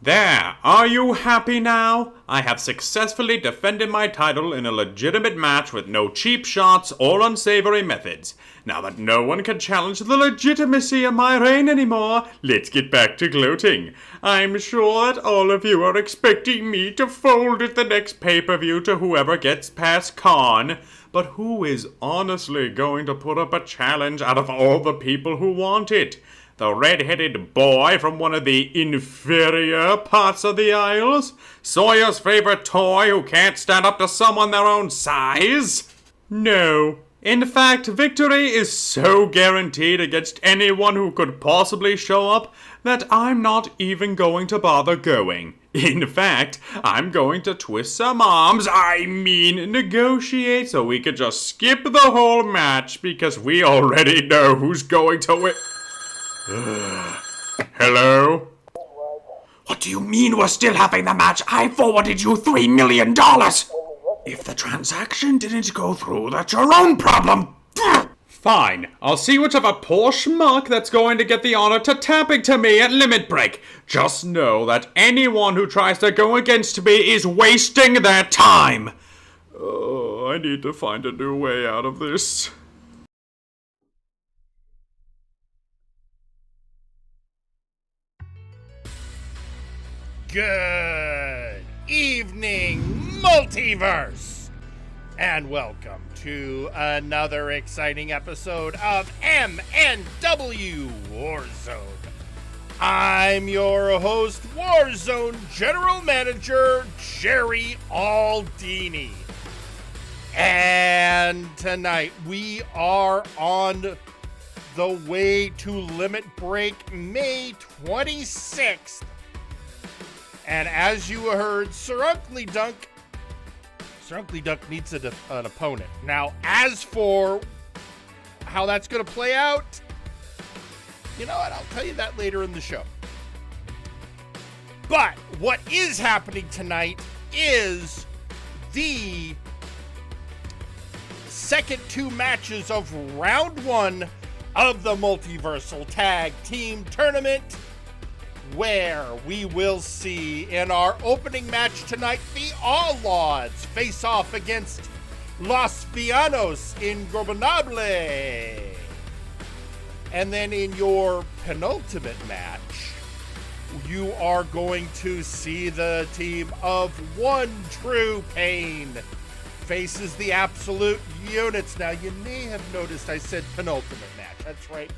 There, are you happy now? I have successfully defended my title in a legitimate match with no cheap shots or unsavory methods. Now that no one can challenge the legitimacy of my reign anymore, let's get back to gloating. I'm sure that all of you are expecting me to fold at the next pay-per-view to whoever gets past Khan. But who is honestly going to put up a challenge out of all the people who want it? The red-headed boy from one of the inferior parts of the Isles? Sawyer's favorite toy who can't stand up to someone their own size? No. In fact, victory is so guaranteed against anyone who could possibly show up that I'm not even going to bother going. In fact, I'm going to twist some arms, negotiate, so we could just skip the whole match because we already know who's going to win. Hello? What do you mean we're still having the match? I forwarded you $3 million! If the transaction didn't go through, that's your own problem! Fine, I'll see whichever poor schmuck that's going to get the honor to tapping to me at Limit Break. Just know that anyone who tries to go against me is wasting their time. Oh, I need to find a new way out of this. Good evening, Multiverse! And welcome to another exciting episode of MNW Warzone. I'm your host, Warzone General Manager Jerry Aldini. And tonight we are on the way to Limit Break May 26th. And as you heard, Sir Uncle Dunk needs an opponent. Now, as for how that's going to play out, you know what? I'll tell you that later in the show. But what is happening tonight is the second two matches of round one of the Multiversal Tag Team Tournament, where we will see in our opening match tonight the All-Laws face off against Los Villanos Ingobernable. And then in your penultimate match, you are going to see the team of One True Pain faces the Absolute Units. Now, you may have noticed I said penultimate match. That's right.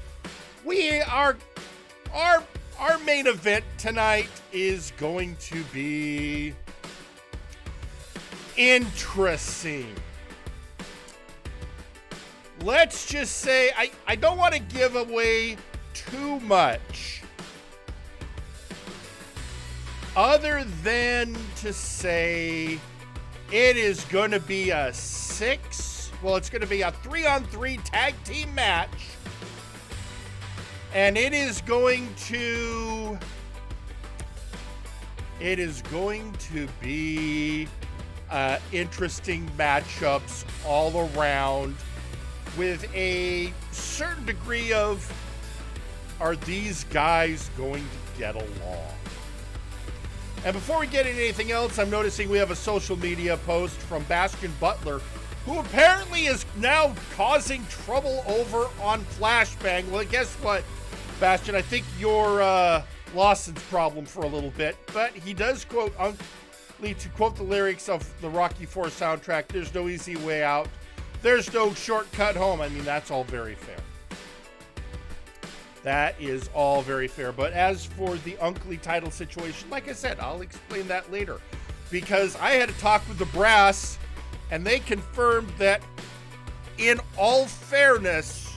Our main event tonight is going to be interesting. Let's just say I don't want to give away too much, other than to say it is going to be it's going to be a 3-on-3 tag team match. And it is going to be interesting matchups all around, with a certain degree of, are these guys going to get along? And before we get into anything else, I'm noticing we have a social media post from Bastion Butler, who apparently is now causing trouble over on Flashbang. Well, guess what, Bastion? I think you're lost its problem for a little bit, but he does quote to quote the lyrics of the Rocky IV soundtrack, "There's no easy way out. There's no shortcut home." I mean, that's all very fair. That is all very fair. But as for the Unkley title situation, like I said, I'll explain that later, because I had a talk with the brass, and they confirmed that, in all fairness,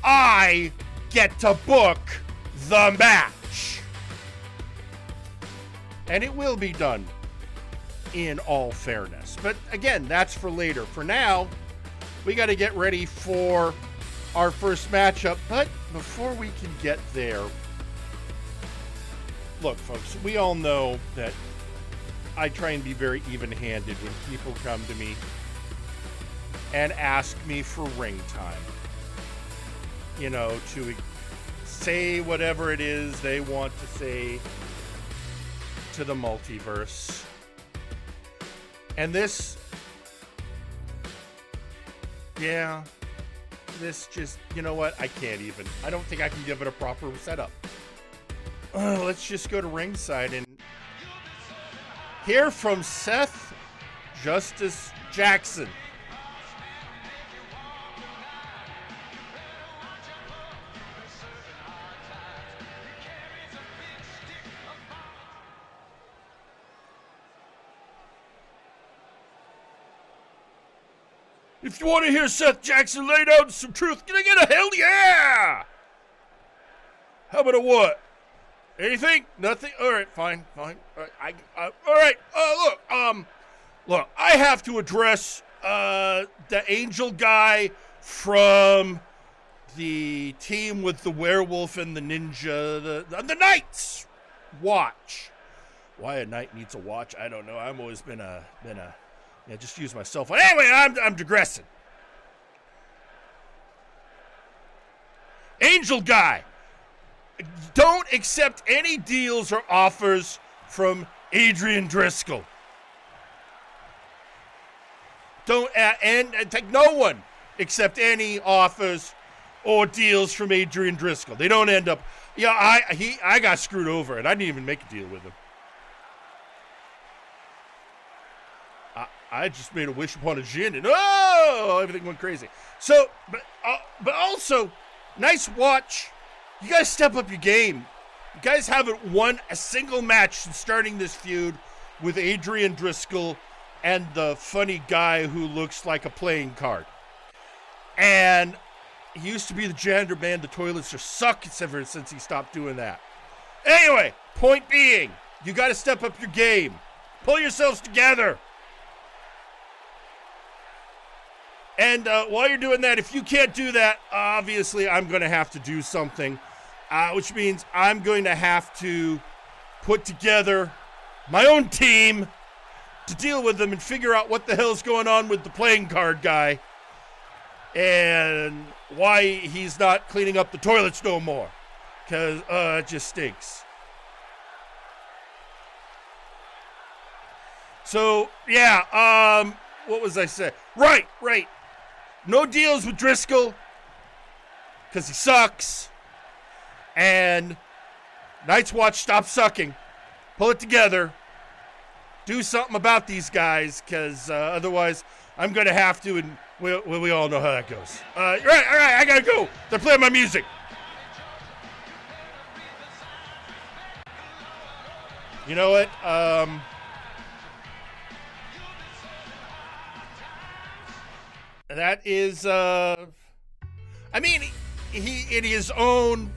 I get to book the match. And it will be done in all fairness. But again, that's for later. For now, we got to get ready for our first matchup. But before we can get there, look, folks, we all know that I try and be very even-handed when people come to me and ask me for ring time. You know, to say whatever it is they want to say to the Multiverse. And this just, you know what? I can't even. I don't think I can give it a proper setup. Let's just go to ringside and hear from Seth Justice Jackson. If you want to hear Seth Jackson lay down some truth, can I get a hell yeah? How about a what? Anything? Nothing? All right, fine. All right, all right. Look, I have to address the angel guy from the team with the werewolf and the ninja, the Knights watch. Why a knight needs a watch, I don't know. I've always been just use my cell phone. Anyway, I'm digressing. Angel guy, don't accept any deals or offers from Adrian Driscoll. Don't and take no one accept any offers or deals from Adrian Driscoll. They don't end up. Yeah, I got screwed over, and I didn't even make a deal with him. I just made a wish upon a djinn, and everything went crazy. So, but also, nice watch. You guys step up your game. You guys haven't won a single match since starting this feud with Adrian Driscoll and the funny guy who looks like a playing card. And he used to be the janitor man. The toilets are suck ever since he stopped doing that. Anyway, point being, you got to step up your game. Pull yourselves together. And while you're doing that, if you can't do that, obviously I'm going to have to do something, which means I'm going to have to put together my own team to deal with them and figure out what the hell's going on with the playing card guy and why he's not cleaning up the toilets no more, because it just stinks. So, yeah, what was I saying? Right. No deals with Driscoll, because he sucks. And Night's Watch, stop sucking. Pull it together. Do something about these guys, because otherwise I'm going to have to, and we all know how that goes. All right, I got to go. They're playing my music. You know what? That is, I mean, he in his own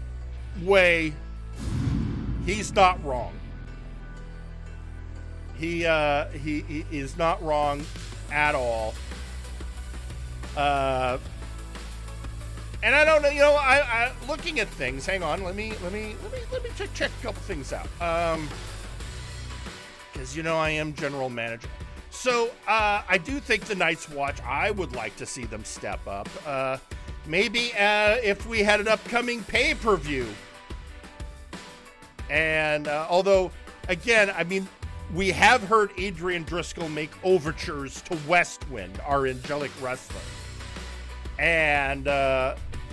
way, he's not wrong. He is not wrong at all. And I don't know, you know, I looking at things. Hang on, let me check a couple things out. Because you know I am general manager. So, I do think the Night's Watch, I would like to see them step up. Maybe if we had an upcoming pay-per-view. And, although, again, I mean, we have heard Adrian Driscoll make overtures to Westwind, our angelic wrestler. And,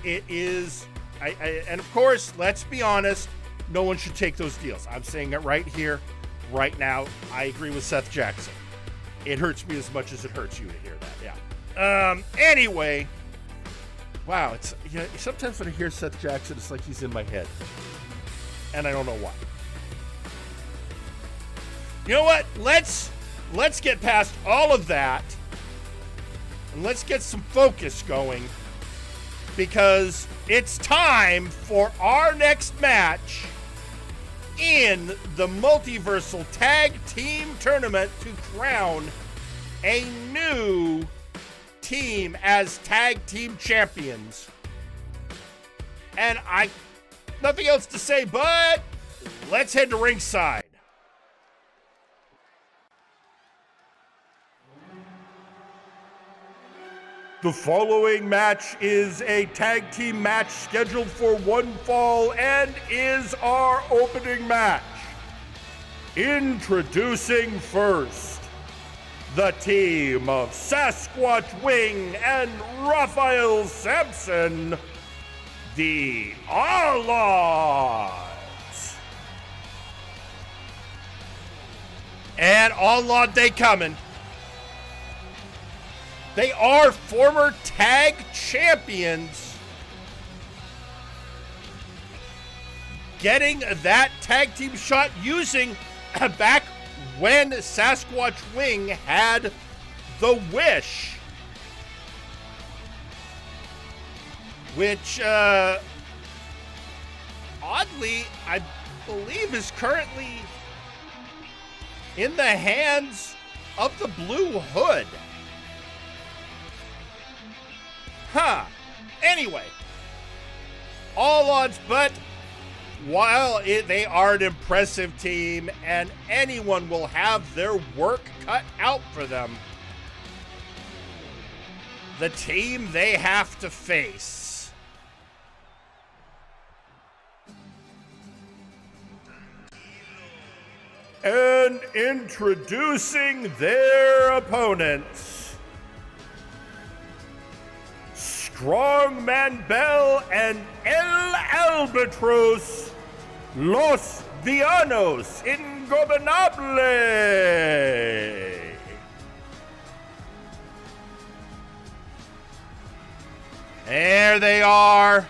it is, and of course, let's be honest, no one should take those deals. I'm saying it right here, right now. I agree with Seth Jackson. It hurts me as much as it hurts you to hear that, yeah. Anyway, wow, it's, you know, sometimes when I hear Seth Jackson, it's like he's in my head. And I don't know why. You know what? Let's get past all of that. And let's get some focus going. Because it's time for our next match in the Multiversal Tag Team Tournament to crown a new team as Tag Team Champions. And nothing else to say, but let's head to ringside. The following match is a tag team match scheduled for one fall and is our opening match. Introducing first, the team of Sasquatch Wing and Raphael Sampson, the All-Odds. And All-Odd they coming. They are former tag champions, getting that tag team shot using back when Sasquatch Wing had the Wish, which oddly I believe is currently in the hands of the Blue Hood. Anyway, All Odds, but while they are an impressive team and anyone will have their work cut out for them, the team they have to face. And introducing their opponents, Strongman Bell and El Albatros, Los Villanos Ingobernables. There they are,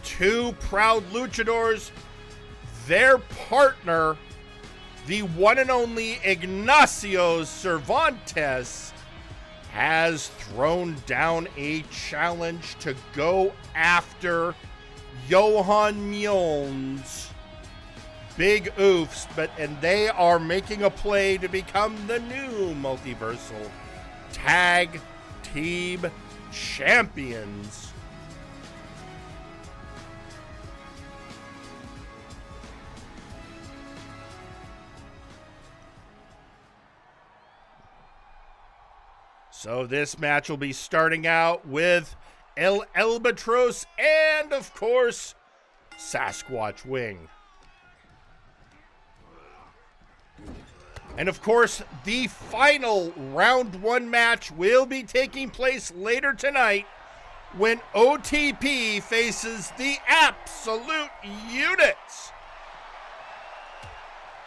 two proud luchadors. Their partner, the one and only Ignacio Cervantes, has thrown down a challenge to go after Johan Mjoln's Big Oofs, and they are making a play to become the new Multiversal Tag Team Champions. So this match will be starting out with El Albatros and, of course, Sasquatch Wing. And, of course, the final round one match will be taking place later tonight when OTP faces the Absolute Units.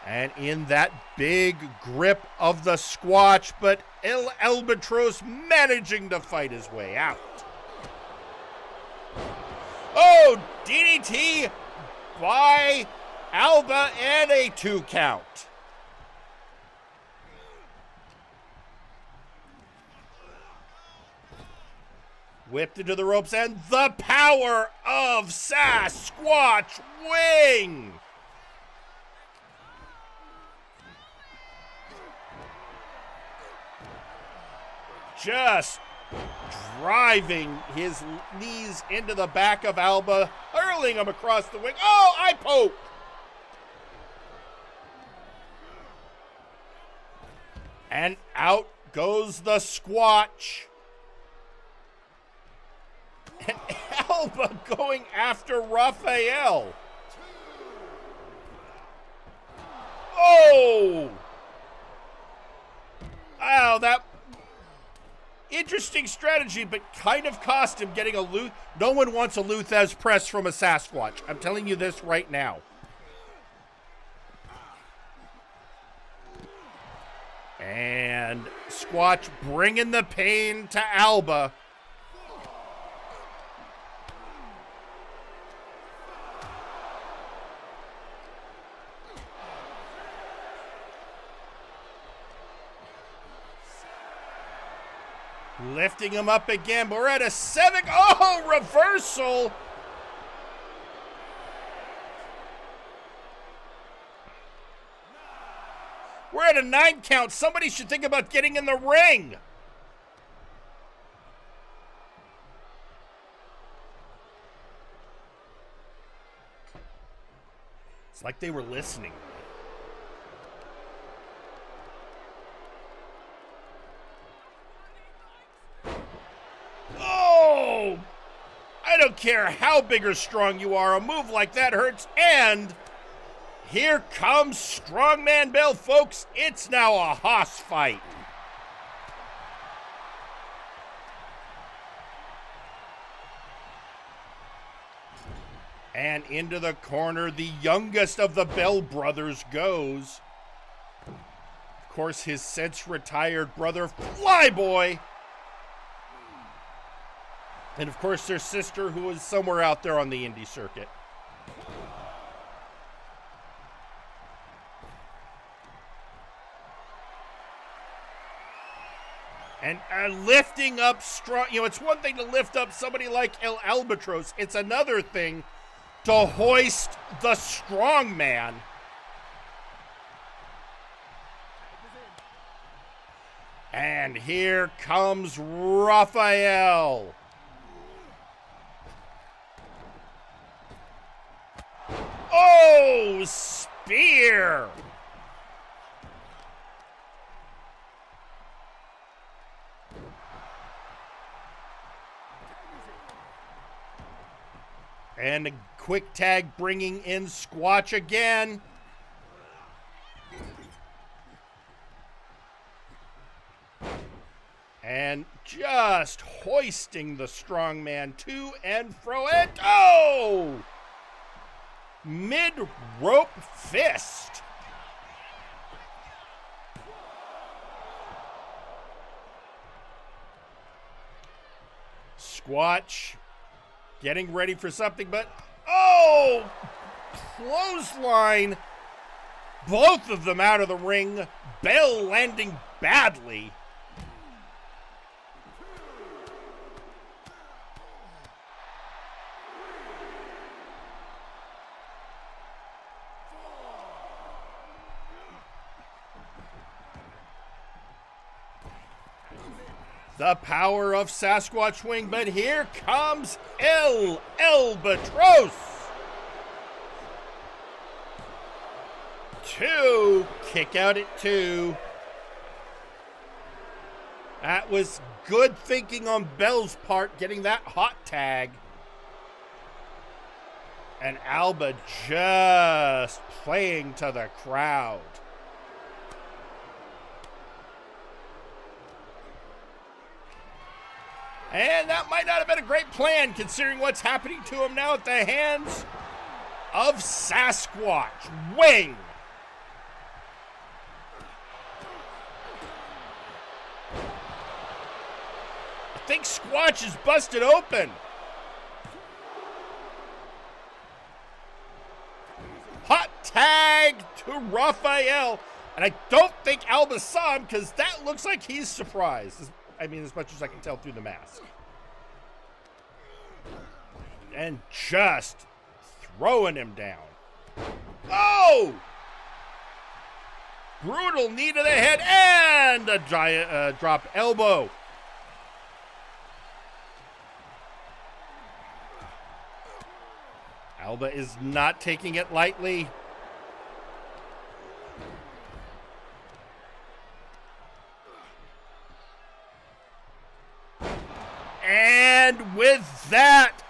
And in that big grip of the Squatch, but El Albatros managing to fight his way out. Oh, DDT by Alba and a 2 count. Whipped into the ropes and the power of Sasquatch Wing. Just driving his knees into the back of Alba, hurling him across the wing. Oh, eye poke! And out goes the Squatch. And Alba going after Raphael. Oh! Wow, that interesting strategy, but kind of cost him getting a Luth. No one wants a Luthez press from a Sasquatch. I'm telling you this right now. And Squatch bringing the pain to Alba. Lifting him up again, but we're at a 7. Oh, reversal. We're at a 9 count. Somebody should think about getting in the ring. It's like they were listening. Oh! I don't care how big or strong you are, a move like that hurts, and Here comes Strongman Bell, folks. It's now a hoss fight. And into the corner, the youngest of the Bell brothers goes. Of course, his since retired brother, Flyboy. And of course, their sister, who is somewhere out there on the indie circuit. And lifting up strong, it's one thing to lift up somebody like El Albatros. It's another thing to hoist the strong man. And here comes Raphael. Oh, spear. And a quick tag bringing in Squatch again. And just hoisting the strongman to and fro. And oh! Mid-rope fist. Squatch getting ready for something, but oh! Clothesline. Both of them out of the ring. Bell landing badly. The power of Sasquatch Wing, but here comes El Albatros. 2, kick out at 2. That was good thinking on Bell's part, getting that hot tag. And Alba just playing to the crowd. And that might not have been a great plan, considering what's happening to him now at the hands of Sasquatch Wing. I think Squatch is busted open. Hot tag to Raphael. And I don't think Alba saw him, because that looks like he's surprised. I mean, as much as I can tell through the mask. And just throwing him down. Oh! Brutal knee to the head and a giant drop elbow. Alba is not taking it lightly. And with that,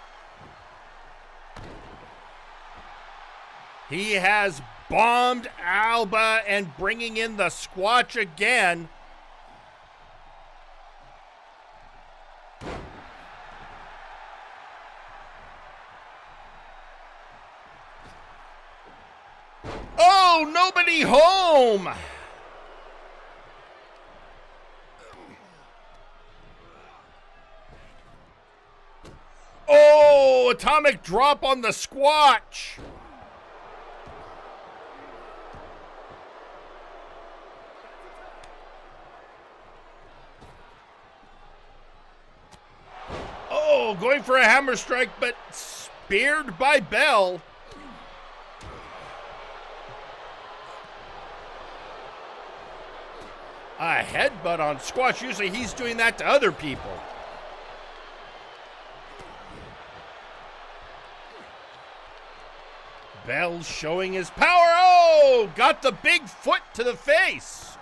he has bombed Alba and bringing in the Squatch again. Oh, nobody home. Oh, atomic drop on the Squatch. Oh, going for a hammer strike, but speared by Bell. A headbutt on Squatch. Usually he's doing that to other people. Bell showing his power. Oh, got the big foot to the face.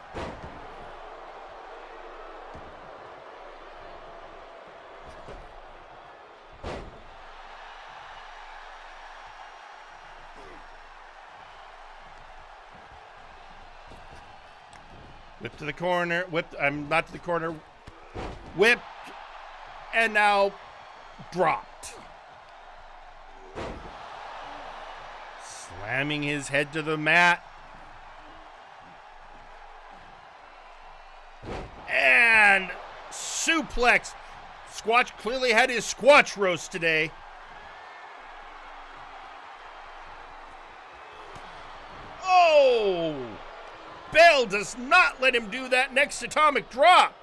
Whip to the corner. I'm not to the corner. Whipped. And now dropped. Slamming his head to the mat. And suplex. Squatch clearly had his squatch roast today. Oh! Bell does not let him do that next atomic drop.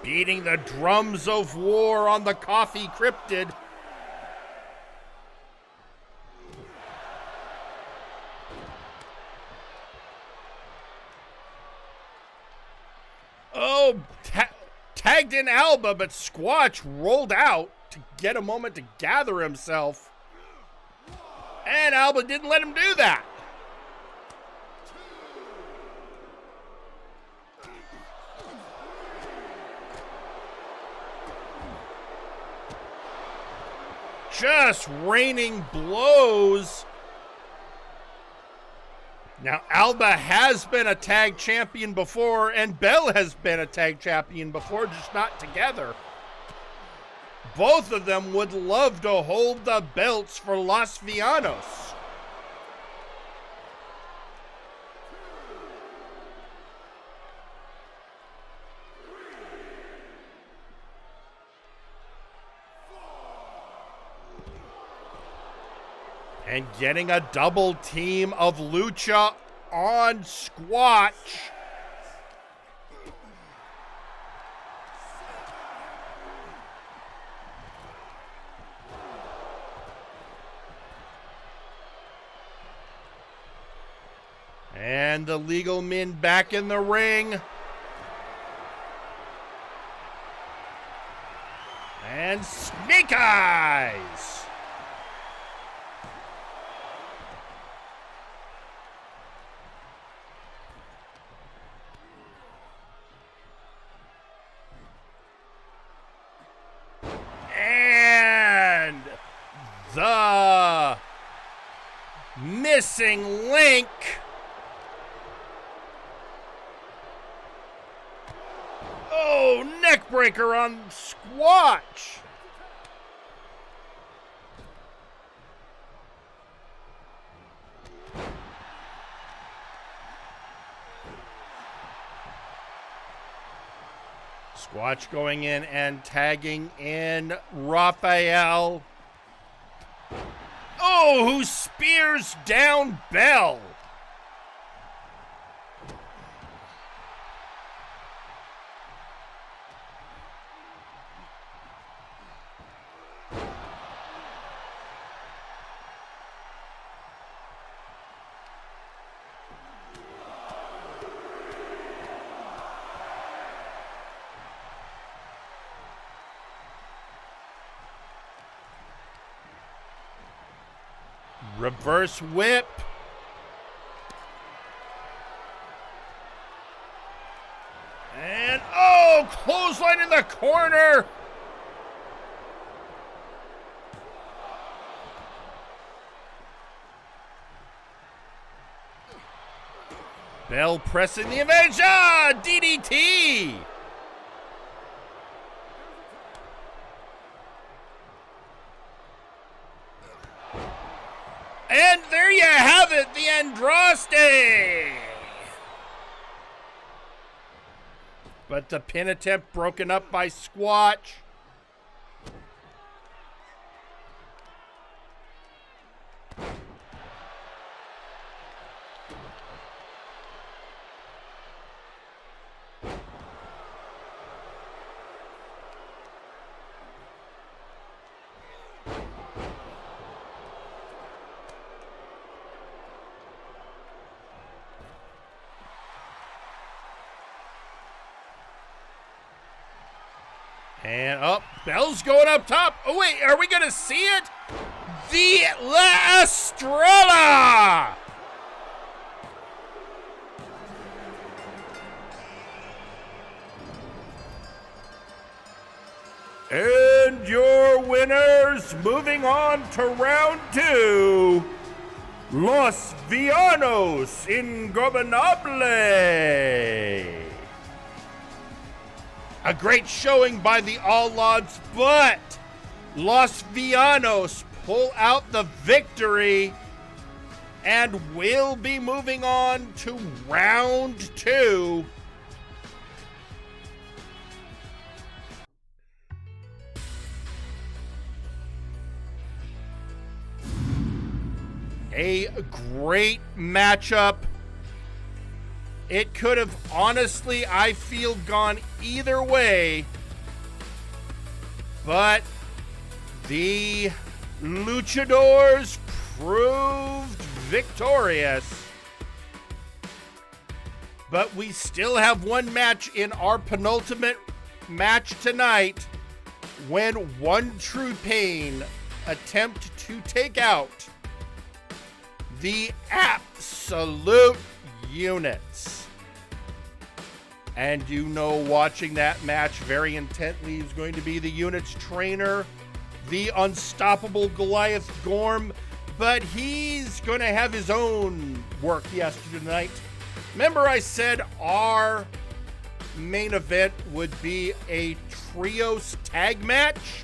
Beating the drums of war on the coffee cryptid. Oh, tagged in Alba, but Squatch rolled out to get a moment to gather himself. And Alba didn't let him do that. Just raining blows. Now, Alba has been a tag champion before, and Bell has been a tag champion before, just not together. Both of them would love to hold the belts for Los Villanos. And getting a double team of Lucha on Squatch. And the legal men back in the ring. And Snake Eyes. And the missing link. Oh, neckbreaker on Squatch. Squatch going in and tagging in Raphael. Oh, who spears down Bell. Reverse whip. And, oh, clothesline in the corner. Bell pressing the advantage. Ah, DDT. And there you have it, the Andraste. But the pin attempt broken up by Squatch. And up, Bell's going up top. Oh wait, are we gonna see it? The La Estrella! And your Luchadors moving on to round 2. Los Villanos Ingobernable. A great showing by the All Odds, but Los Villanos pull out the victory and will be moving on to round 2. A great matchup. It could have honestly, I feel, gone either way. But the Luchadors proved victorious. But we still have one match in our penultimate match tonight, when One True Pain attempt to take out the Absolute Units. And you know, watching that match very intently is going to be the Units trainer, the unstoppable Goliath Gorm, but he's going to have his own work he has to do tonight. Remember I said our main event would be a trios tag match?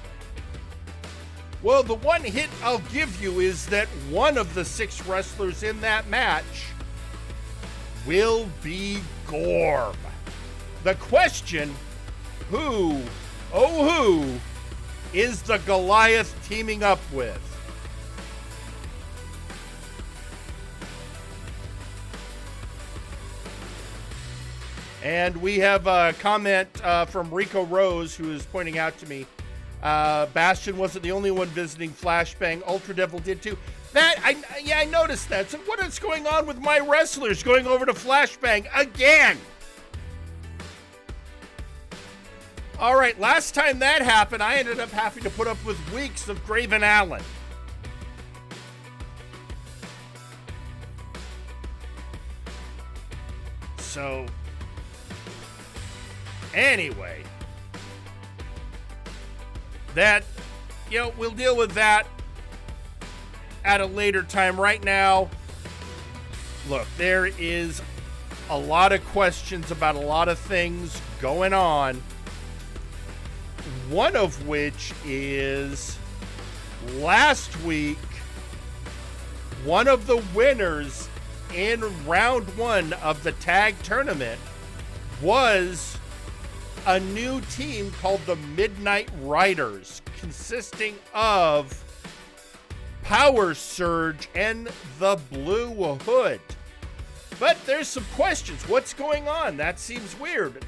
Well, the one hint I'll give you is that one of the 6 wrestlers in that match will be Gorm. The question, who is the Goliath teaming up with? And we have a comment from Rico Rose, who is pointing out to me, Bastion wasn't the only one visiting Flashbang. Ultra Devil did too. I noticed that. So what is going on with my wrestlers going over to Flashbang again? All right, last time that happened, I ended up having to put up with weeks of Graven Allen. So, anyway, we'll deal with that at a later time. Right now, look, there is a lot of questions about a lot of things going on. One of which is last week, one of the winners in round 1 of the tag tournament was a new team called the Midnight Riders, consisting of Power Surge and the Blue Hood. But there's some questions. What's going on? That seems weird.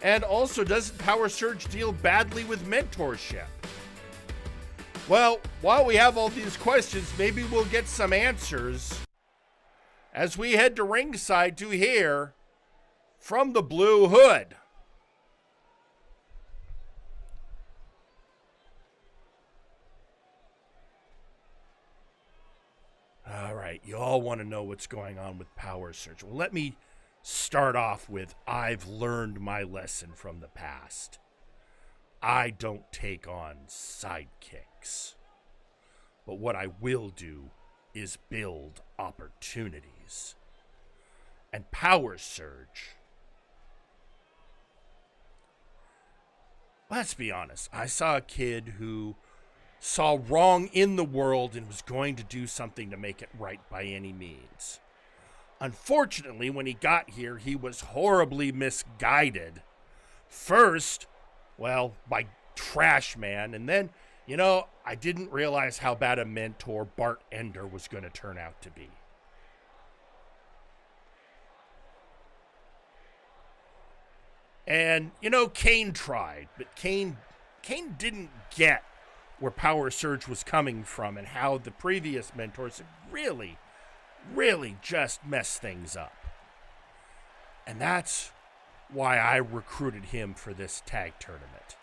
And also, doesn't Power Surge deal badly with mentorship? Well, while we have all these questions, maybe we'll get some answers as we head to ringside to hear from the Blue Hood. All right, you all want to know what's going on with Power Surge. Well, let me start off with, I've learned my lesson from the past. I don't take on sidekicks. But what I will do is build opportunities. And Power Surge, let's be honest, I saw a kid who saw wrong in the world and was going to do something to make it right by any means. Unfortunately, when he got here, he was horribly misguided. First, by Trash Man, and then, I didn't realize how bad a mentor Bart Ender was going to turn out to be. And, Kane tried, but Kane didn't get where Power Surge was coming from and how the previous mentors really just messed things up. And that's why I recruited him for this tag tournament.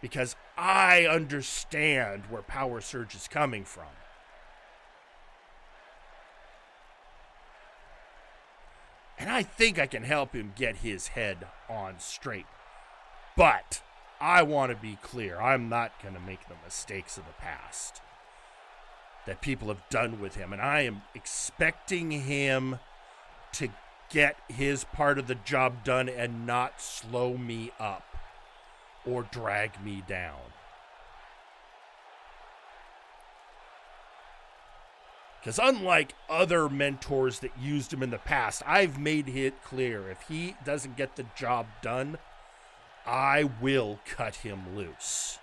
Because I understand where Power Surge is coming from. And I think I can help him get his head on straight. But I want to be clear. I'm not going to make the mistakes of the past that people have done with him. And I am expecting him to get his part of the job done and not slow me up or drag me down. Because unlike other mentors that used him in the past, I've made it clear if he doesn't get the job done, I will cut him loose.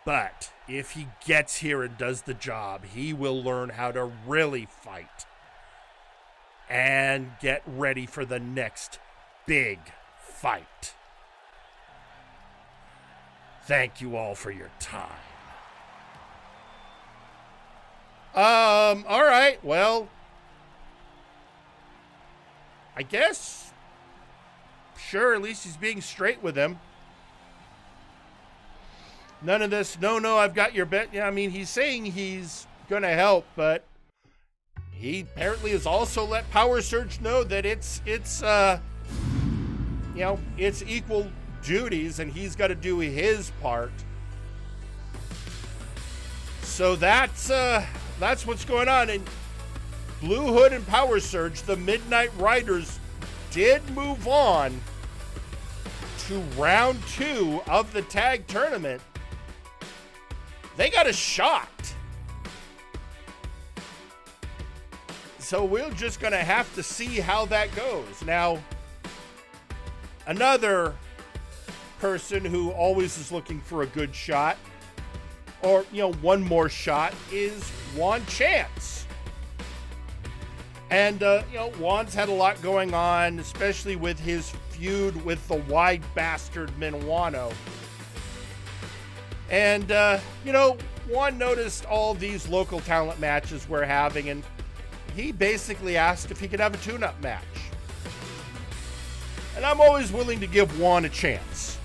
But if he gets here and does the job, he will learn how to really fight and get ready for the next big fight. Thank you all for your time. All right, well, I guess, sure, at least he's being straight with him. None of this, no, I've got your bet. Yeah, I mean, he's saying he's going to help, but he apparently has also let Power Surge know that it's equal duties and he's got to do his part. So that's what's going on. And Blue Hood and Power Surge, the Midnight Riders, did move on to round 2 of the tag tournament. They got a shot. So we're just going to have to see how that goes. Now, another person who always is looking for a good shot, or, one more shot, is Juan Chance. And, Juan's had a lot going on, especially with his feud with the wide bastard Minuano. And, Juan noticed all these local talent matches we're having, and he basically asked if he could have a tune-up match. And I'm always willing to give Juan a chance.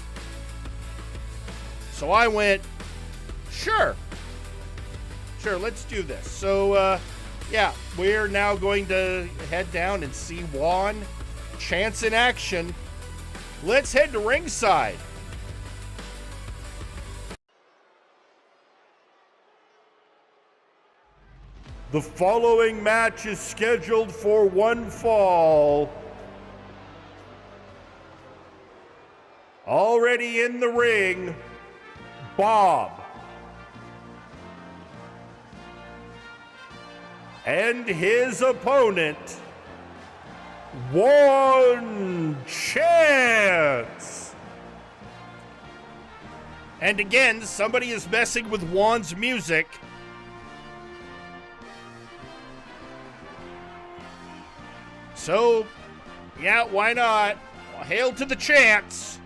So I went, Sure, let's do this. So, we're now going to head down and see Juan Chance in action. Let's head to ringside. The following match is scheduled for one fall. Already in the ring, Bob. And his opponent, Juan Chance. And again, somebody is messing with Juan's music. So, why not? Well, hail to the Chance.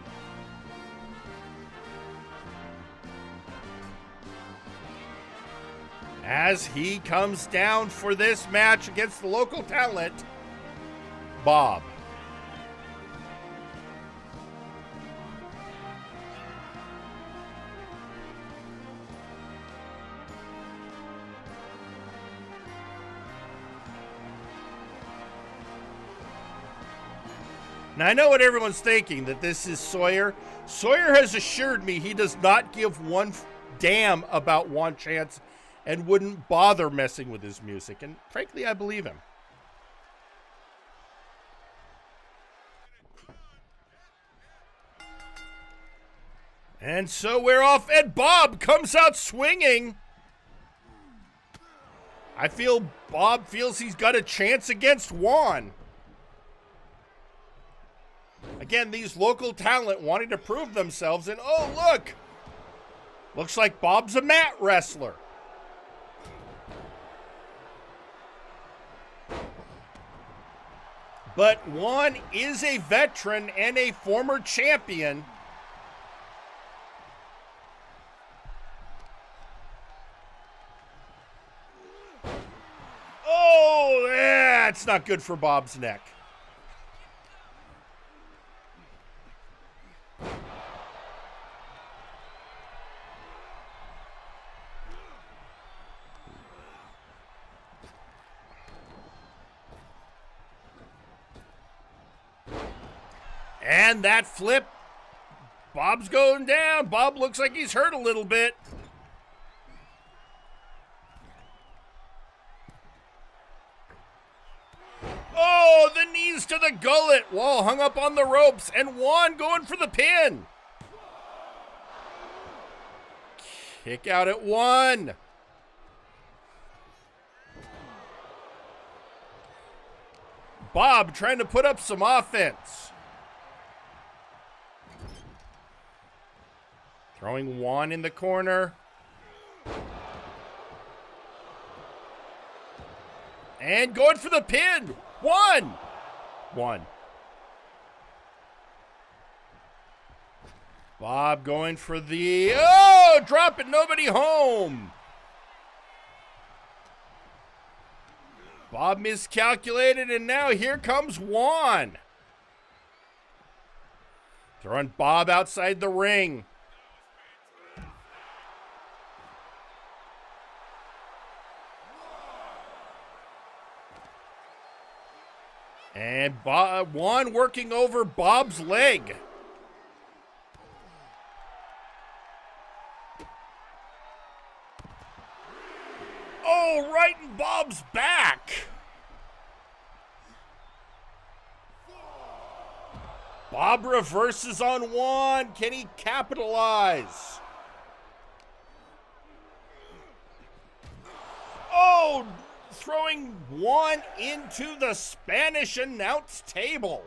As he comes down for this match against the local talent, Bob. Now, I know what everyone's thinking, that this is Sawyer. Sawyer has assured me he does not give one damn about Juan Chance and wouldn't bother messing with his music. And frankly, I believe him. And so we're off, and Bob comes out swinging. I feel Bob feels he's got a chance against Juan. Again, these local talent wanting to prove themselves, and oh, look! Looks like Bob's a mat wrestler. But Juan is a veteran and a former champion. Oh, that's not good for Bob's neck. And that flip Bob's going down. Bob looks like he's hurt a little bit. Oh, the knees to the gullet. Wall hung up on the ropes, and Juan going for the pin. Kick out at 1. Bob trying to put up some offense. Throwing Juan in the corner. And going for the pin. 1. Bob going for the... Oh, dropping nobody home. Bob miscalculated, and now here comes Juan. Throwing Bob outside the ring. And Juan working over Bob's leg. Oh, right in Bob's back. Bob reverses on Juan. Can he capitalize? Oh, throwing Juan into the Spanish announce table.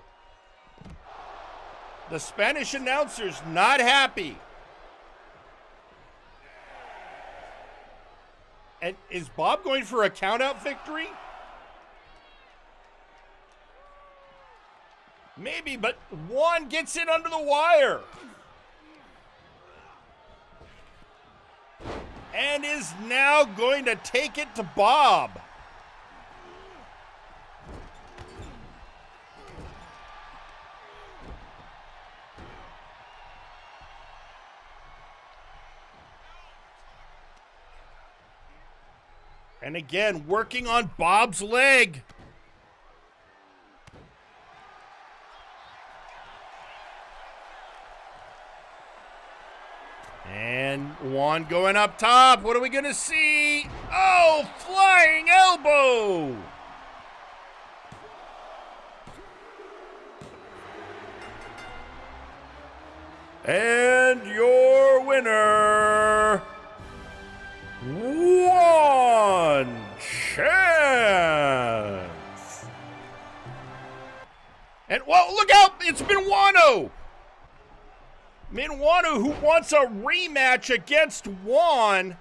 The Spanish announcer's not happy. And is Bob going for a countout victory? Maybe, but Juan gets in under the wire. And is now going to take it to Bob. And again, working on Bob's leg. And Juan going up top. What are we going to see? Oh, flying elbow. And your winner, One Chance. And, well, look out, it's Minuano. Minuano, who wants a rematch against Juan.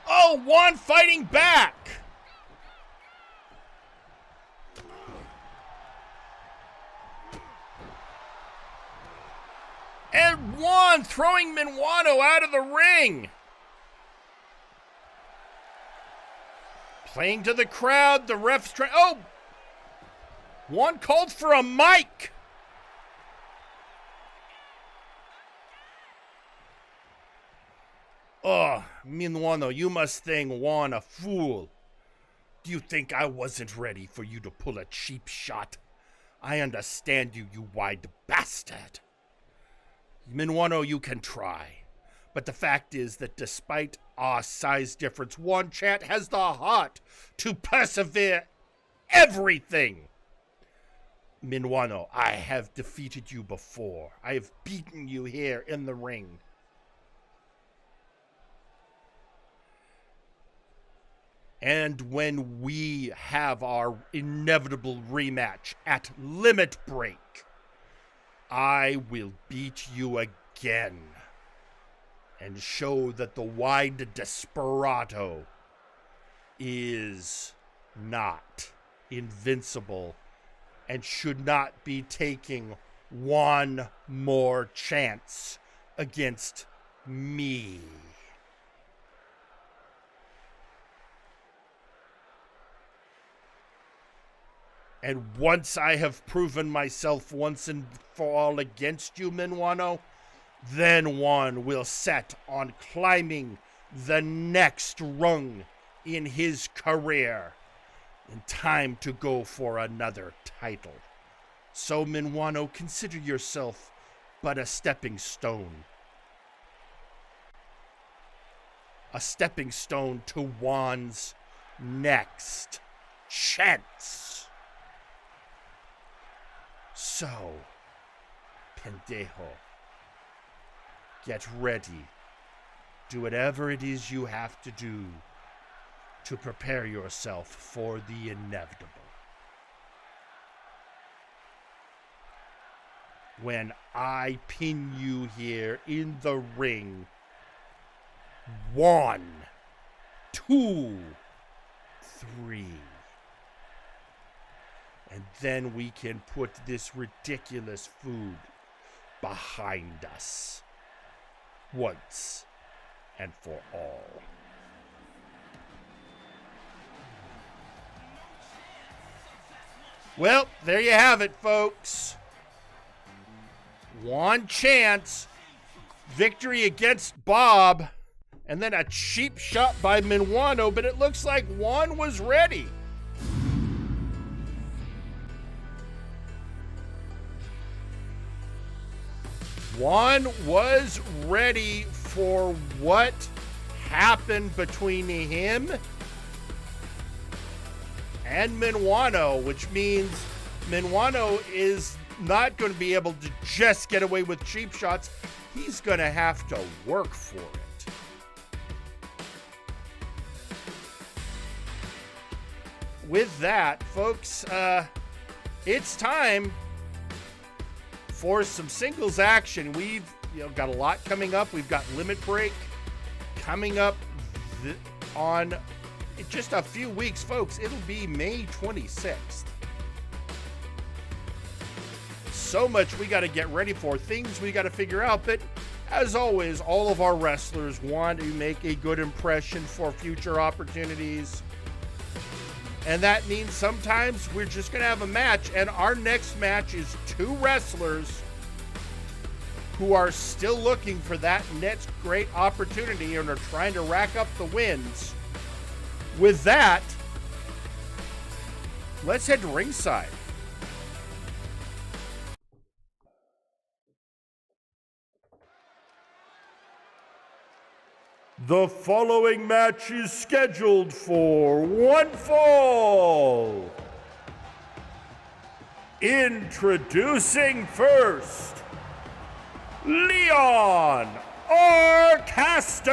Oh, Juan fighting back. And Juan throwing Minuano out of the ring. Playing to the crowd, the ref's trying. Oh! Juan called for a mic. Oh, Minuano, you must think Juan a fool. Do you think I wasn't ready for you to pull a cheap shot? I understand you, you wide bastard. Minuano, you can try. But the fact is that despite our size difference, One Chant has the heart to persevere everything. Minuano, I have defeated you before. I have beaten you here in the ring. And when we have our inevitable rematch at Limit Break, I will beat you again and show that the wide desperado is not invincible and should not be taking one more chance against me. And once I have proven myself once and for all against you, Minuano, then one will set on climbing the next rung in his career in time to go for another title. So, Minwano, consider yourself but a stepping stone. A stepping stone to Juan's next chance. So, pendejo, get ready. Do whatever it is you have to do to prepare yourself for the inevitable. When I pin you here in the ring, 1, 2, 3. And then we can put this ridiculous food behind us once and for all. Well, there you have it, folks. One chance, victory against Bob, and then a cheap shot by Minwano, but it looks like Juan was ready. Juan was ready for what happened between him and Minwano, which means Minwano is not going to be able to just get away with cheap shots. He's going to have to work for it. With that, folks, it's time for some singles action. We've got a lot coming up. We've got Limit Break coming up on just a few weeks, folks. It'll be May 26th. So much we got to get ready for, things we got to figure out. But as always, all of our wrestlers want to make a good impression for future opportunities. And that means sometimes we're just going to have a match. And our next match is 2 wrestlers who are still looking for that next great opportunity and are trying to rack up the wins. With that, let's head to ringside. The following match is scheduled for 1 fall. Introducing first, Leon Arcaster.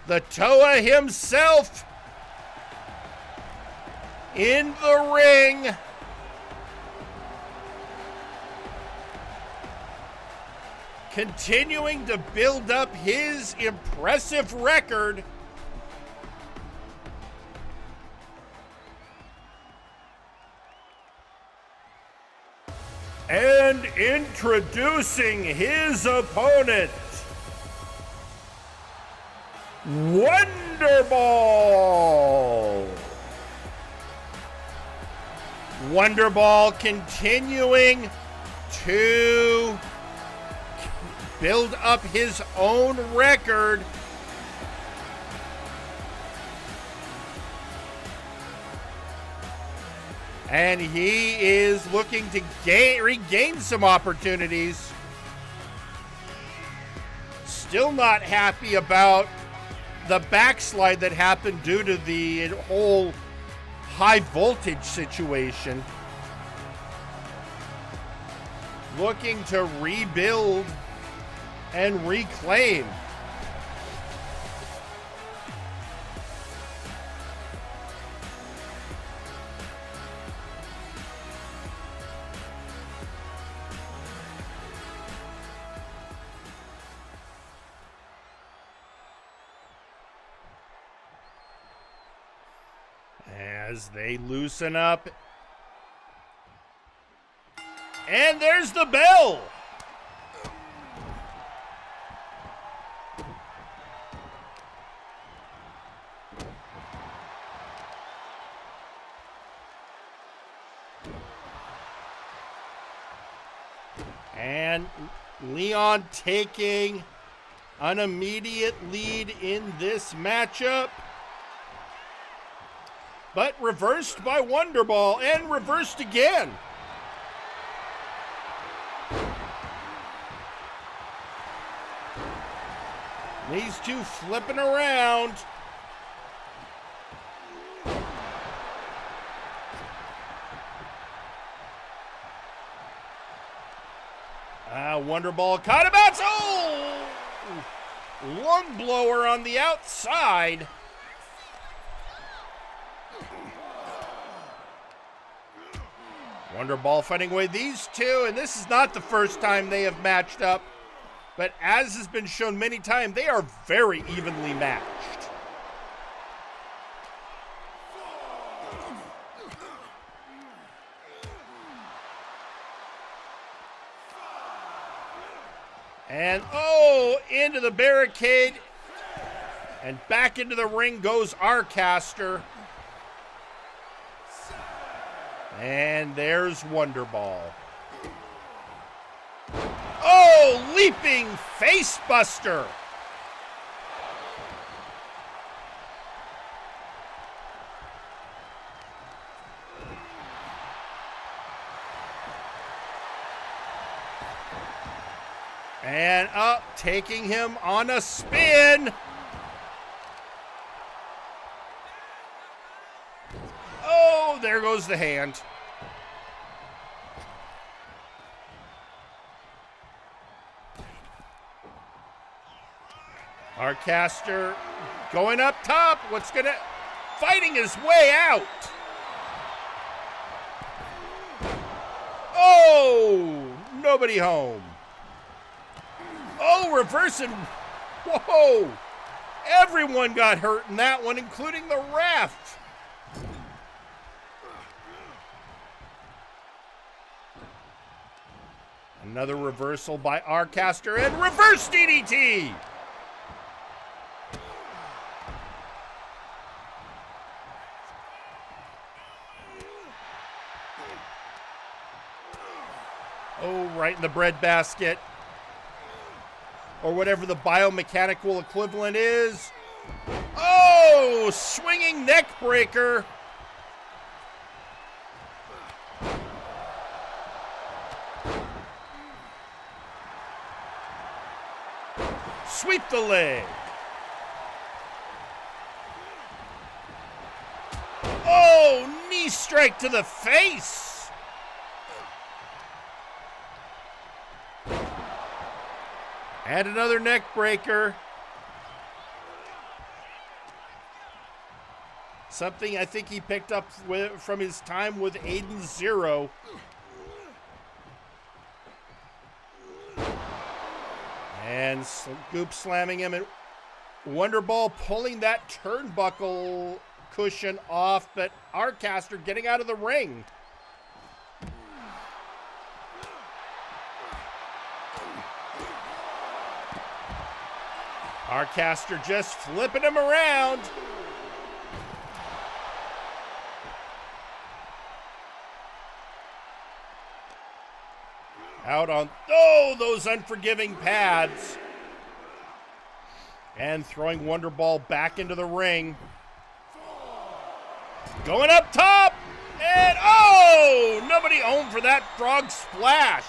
The Toa himself in the ring. Continuing to build up his impressive record. And introducing his opponent, Wonderball. Wonderball continuing to build up his own record. And he is looking to regain some opportunities. Still not happy about the backslide that happened due to the whole high voltage situation. Looking to rebuild and reclaim. As they loosen up. And there's the bell. And Leon taking an immediate lead in this matchup. but reversed by Wonderball and reversed again. These two flipping around. Wonderball caught him out. Oh! Lung blower on the outside. Wonderball fighting away these two, and this is not the first time they have matched up, but as has been shown many times, they are very evenly matched. And, oh, into the barricade. And back into the ring goes Arcaster. And there's Wonderball. Oh, leaping face buster. And up, taking him on a spin. Oh, there goes the hand. Arcaster going up top. Fighting his way out. Oh, nobody home. Oh, reversing. Whoa. Everyone got hurt in that one, including the ref. Another reversal by Arcaster and reverse DDT. Oh, right in the breadbasket. Or whatever the biomechanical equivalent is. Oh, swinging neck breaker. Sweep the leg. Oh, knee strike to the face. And another neck breaker. Something I think he picked up from his time with Aiden Zero. And Goop slamming him. And Wonderball pulling that turnbuckle cushion off, but Arcaster getting out of the ring. Arcaster just flipping him around. Out on, oh, those unforgiving pads. And throwing Wonderball back into the ring. Going up top. And, oh, nobody home for that frog splash.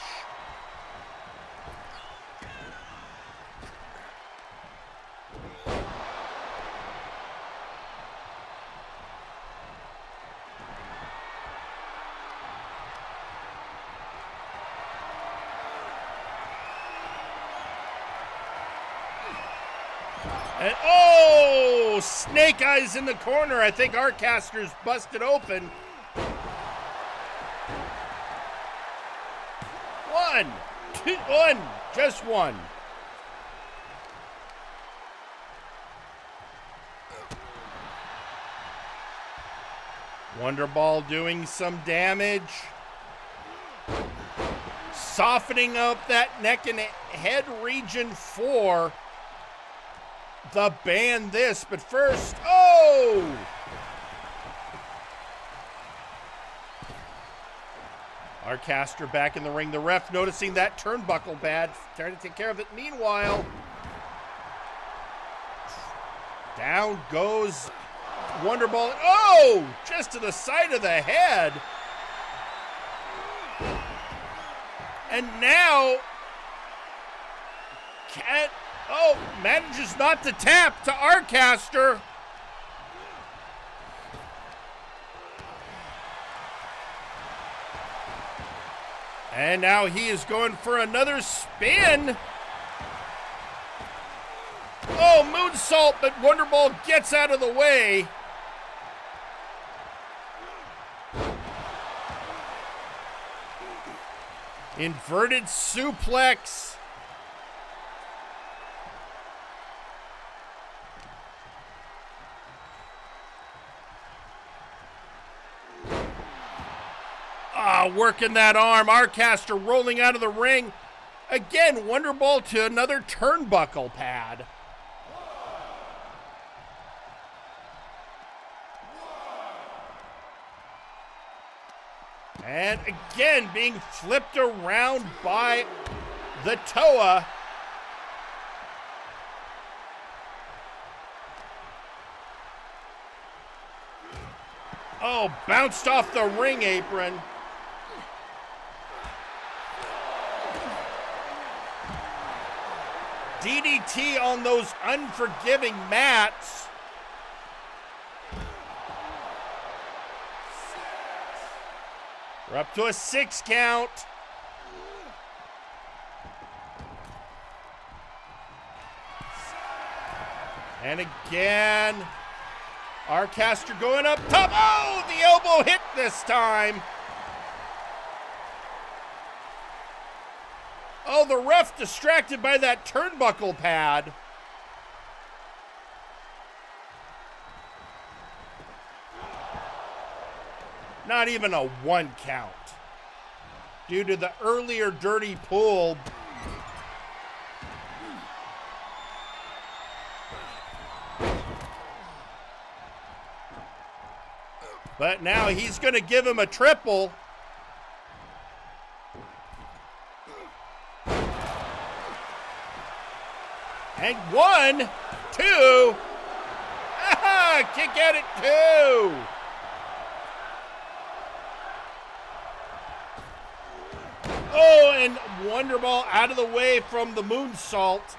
And, oh, Snake Eyes in the corner. I think Arcaster's busted open. One, two, one, just one. Wonderball doing some damage. Softening up that neck and head region for the ban this, but first, oh! Arcaster back in the ring. The ref noticing that turnbuckle bad, trying to take care of it. Meanwhile, down goes Wonderball. Oh, just to the side of the head. And now, manages not to tap to Arcaster. And now he is going for another spin. Oh, moonsault, but Wonderball gets out of the way. Inverted suplex. Working that arm. Arcaster rolling out of the ring. Again, Wonderball to another turnbuckle pad. And again, being flipped around by the Toa. Oh, bounced off the ring apron. DDT on those unforgiving mats. We're up to a 6 count. And again, Arcaster going up top. Oh, the elbow hit this time. Oh, the ref distracted by that turnbuckle pad. Not even a 1 count. Due to the earlier dirty pull. But now he's going to give him a triple. And 1, 2. Aha! Kick out at 2. Oh, and Wonderball out of the way from the moonsault.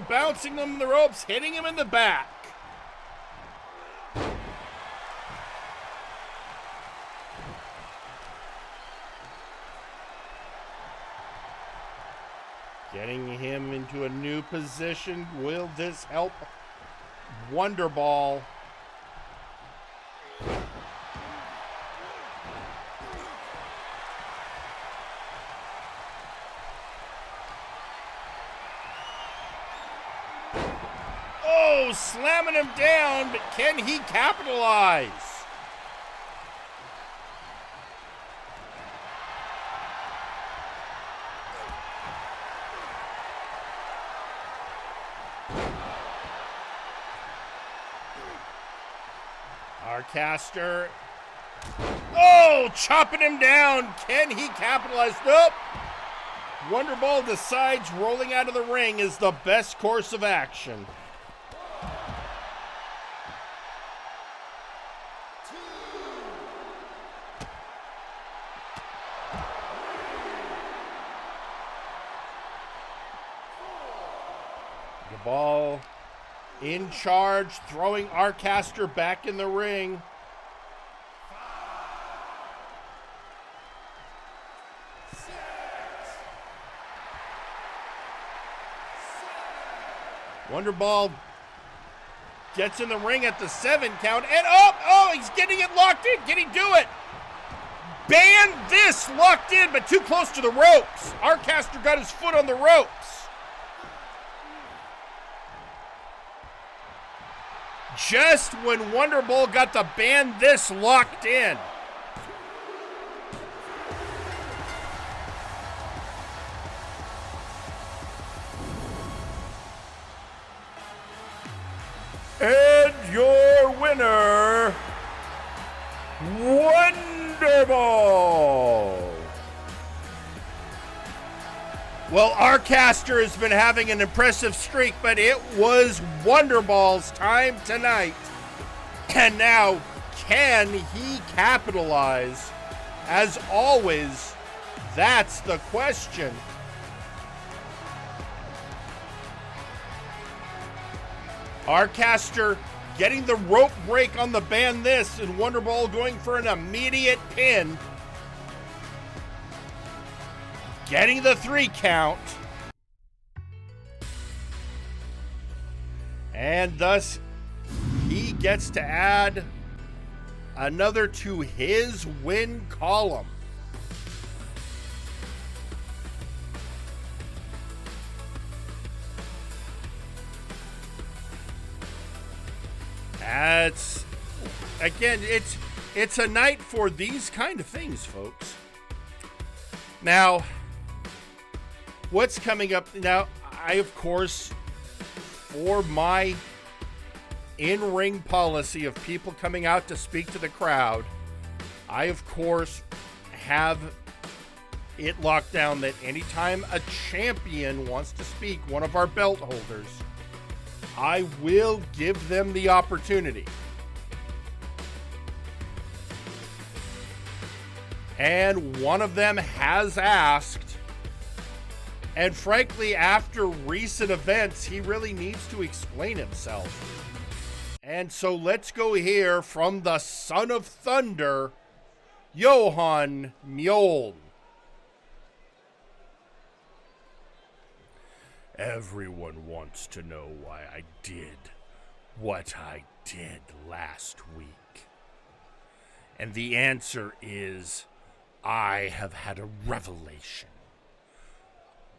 Bouncing him in the ropes, hitting him in the back. Getting him into a new position. Will this help Wonderball? Slamming him down, but can he capitalize? Arcaster. Oh, chopping him down. Can he capitalize? Nope. Wonderball decides rolling out of the ring is the best course of action. Ball in charge, throwing Arcaster back in the ring. Wonderball gets in the ring at the 7 count, and he's getting it locked in. Can he do it? Ban this, locked in, but too close to the ropes. Arcaster got his foot on the ropes. Just when Wonderball got the ban this locked in. And your winner, Wonderball. Well, our caster has been having an impressive streak, but it was Wonderball's time tonight. And now, can he capitalize? As always, that's the question. Our caster getting the rope break on the ban this, and Wonderball going for an immediate pin. Getting the 3 count. And thus, he gets to add another to his win column. That's, again, it's a night for these kind of things, folks. Now, what's coming up now? I, of course, for my in-ring policy of people coming out to speak to the crowd, I, of course, have it locked down that anytime a champion wants to speak, one of our belt holders, I will give them the opportunity. And one of them has asked, and frankly, after recent events, he really needs to explain himself. And so let's go hear from the Son of Thunder, Johan Mjoln. Everyone wants to know why I did what I did last week. And the answer is, I have had a revelation.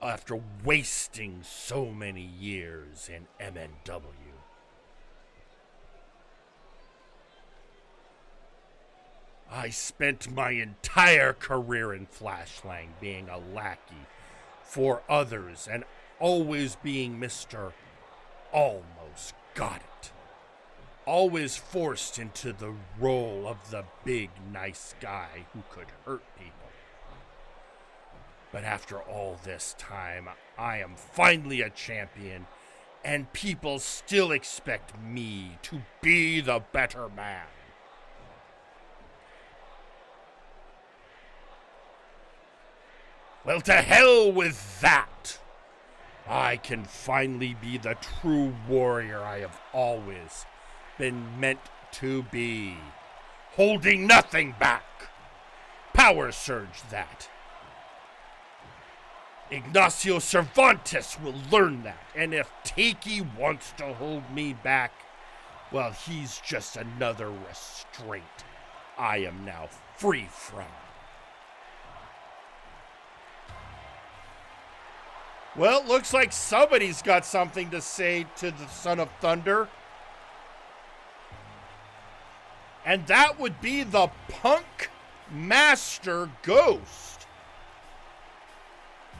After wasting so many years in MNW. I spent my entire career in Flashlang being a lackey for others and always being Mr. Almost Got It. Always forced into the role of the big nice guy who could hurt people. But after all this time, I am finally a champion, and people still expect me to be the better man. Well, to hell with that! I can finally be the true warrior I have always been meant to be. Holding nothing back. Power surge that. Ignacio Cervantes will learn that. And if Tiki wants to hold me back, well, he's just another restraint I am now free from. Well, it looks like somebody's got something to say to the Son of Thunder. And that would be the Punk Master Ghost,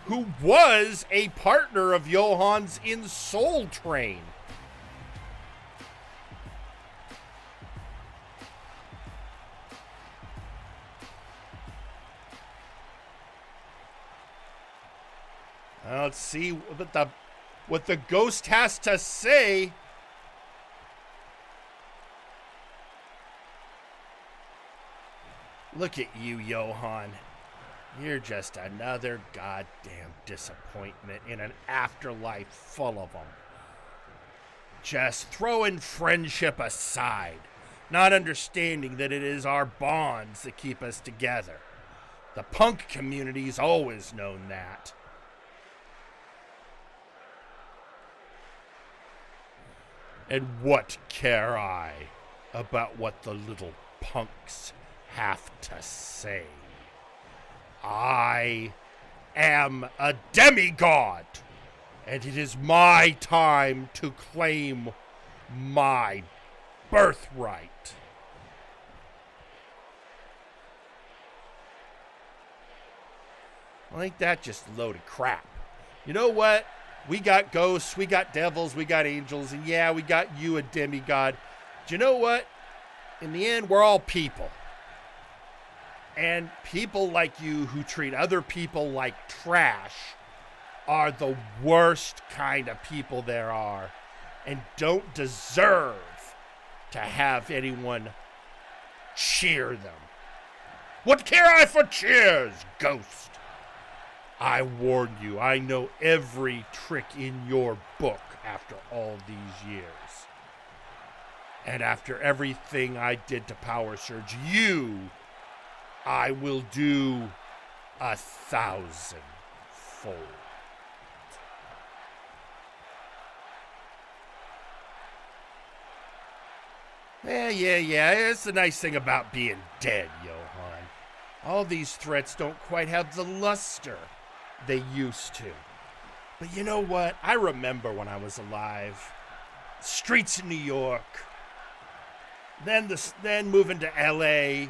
who was a partner of Johan's in Soul Train. Let's see what the ghost has to say. Look at you, Johan. You're just another goddamn disappointment in an afterlife full of them. Just throwing friendship aside, not understanding that it is our bonds that keep us together. The punk community's always known that. And what care I about what the little punks have to say? I am a demigod, and it is my time to claim my birthright. I think that just a load of crap. You know what? We got ghosts, we got devils, we got angels, and yeah, we got you, a demigod. Do you know what? In the end, we're all people. And people like you who treat other people like trash are the worst kind of people there are and don't deserve to have anyone cheer them. What care I for cheers, ghost? I warn you, I know every trick in your book after all these years. And after everything I did to Power Surge you, I will do 1,000-fold. Yeah. It's the nice thing about being dead, Johan. All these threats don't quite have the luster they used to. But you know what? I remember when I was alive. Streets in New York. Then moving to LA.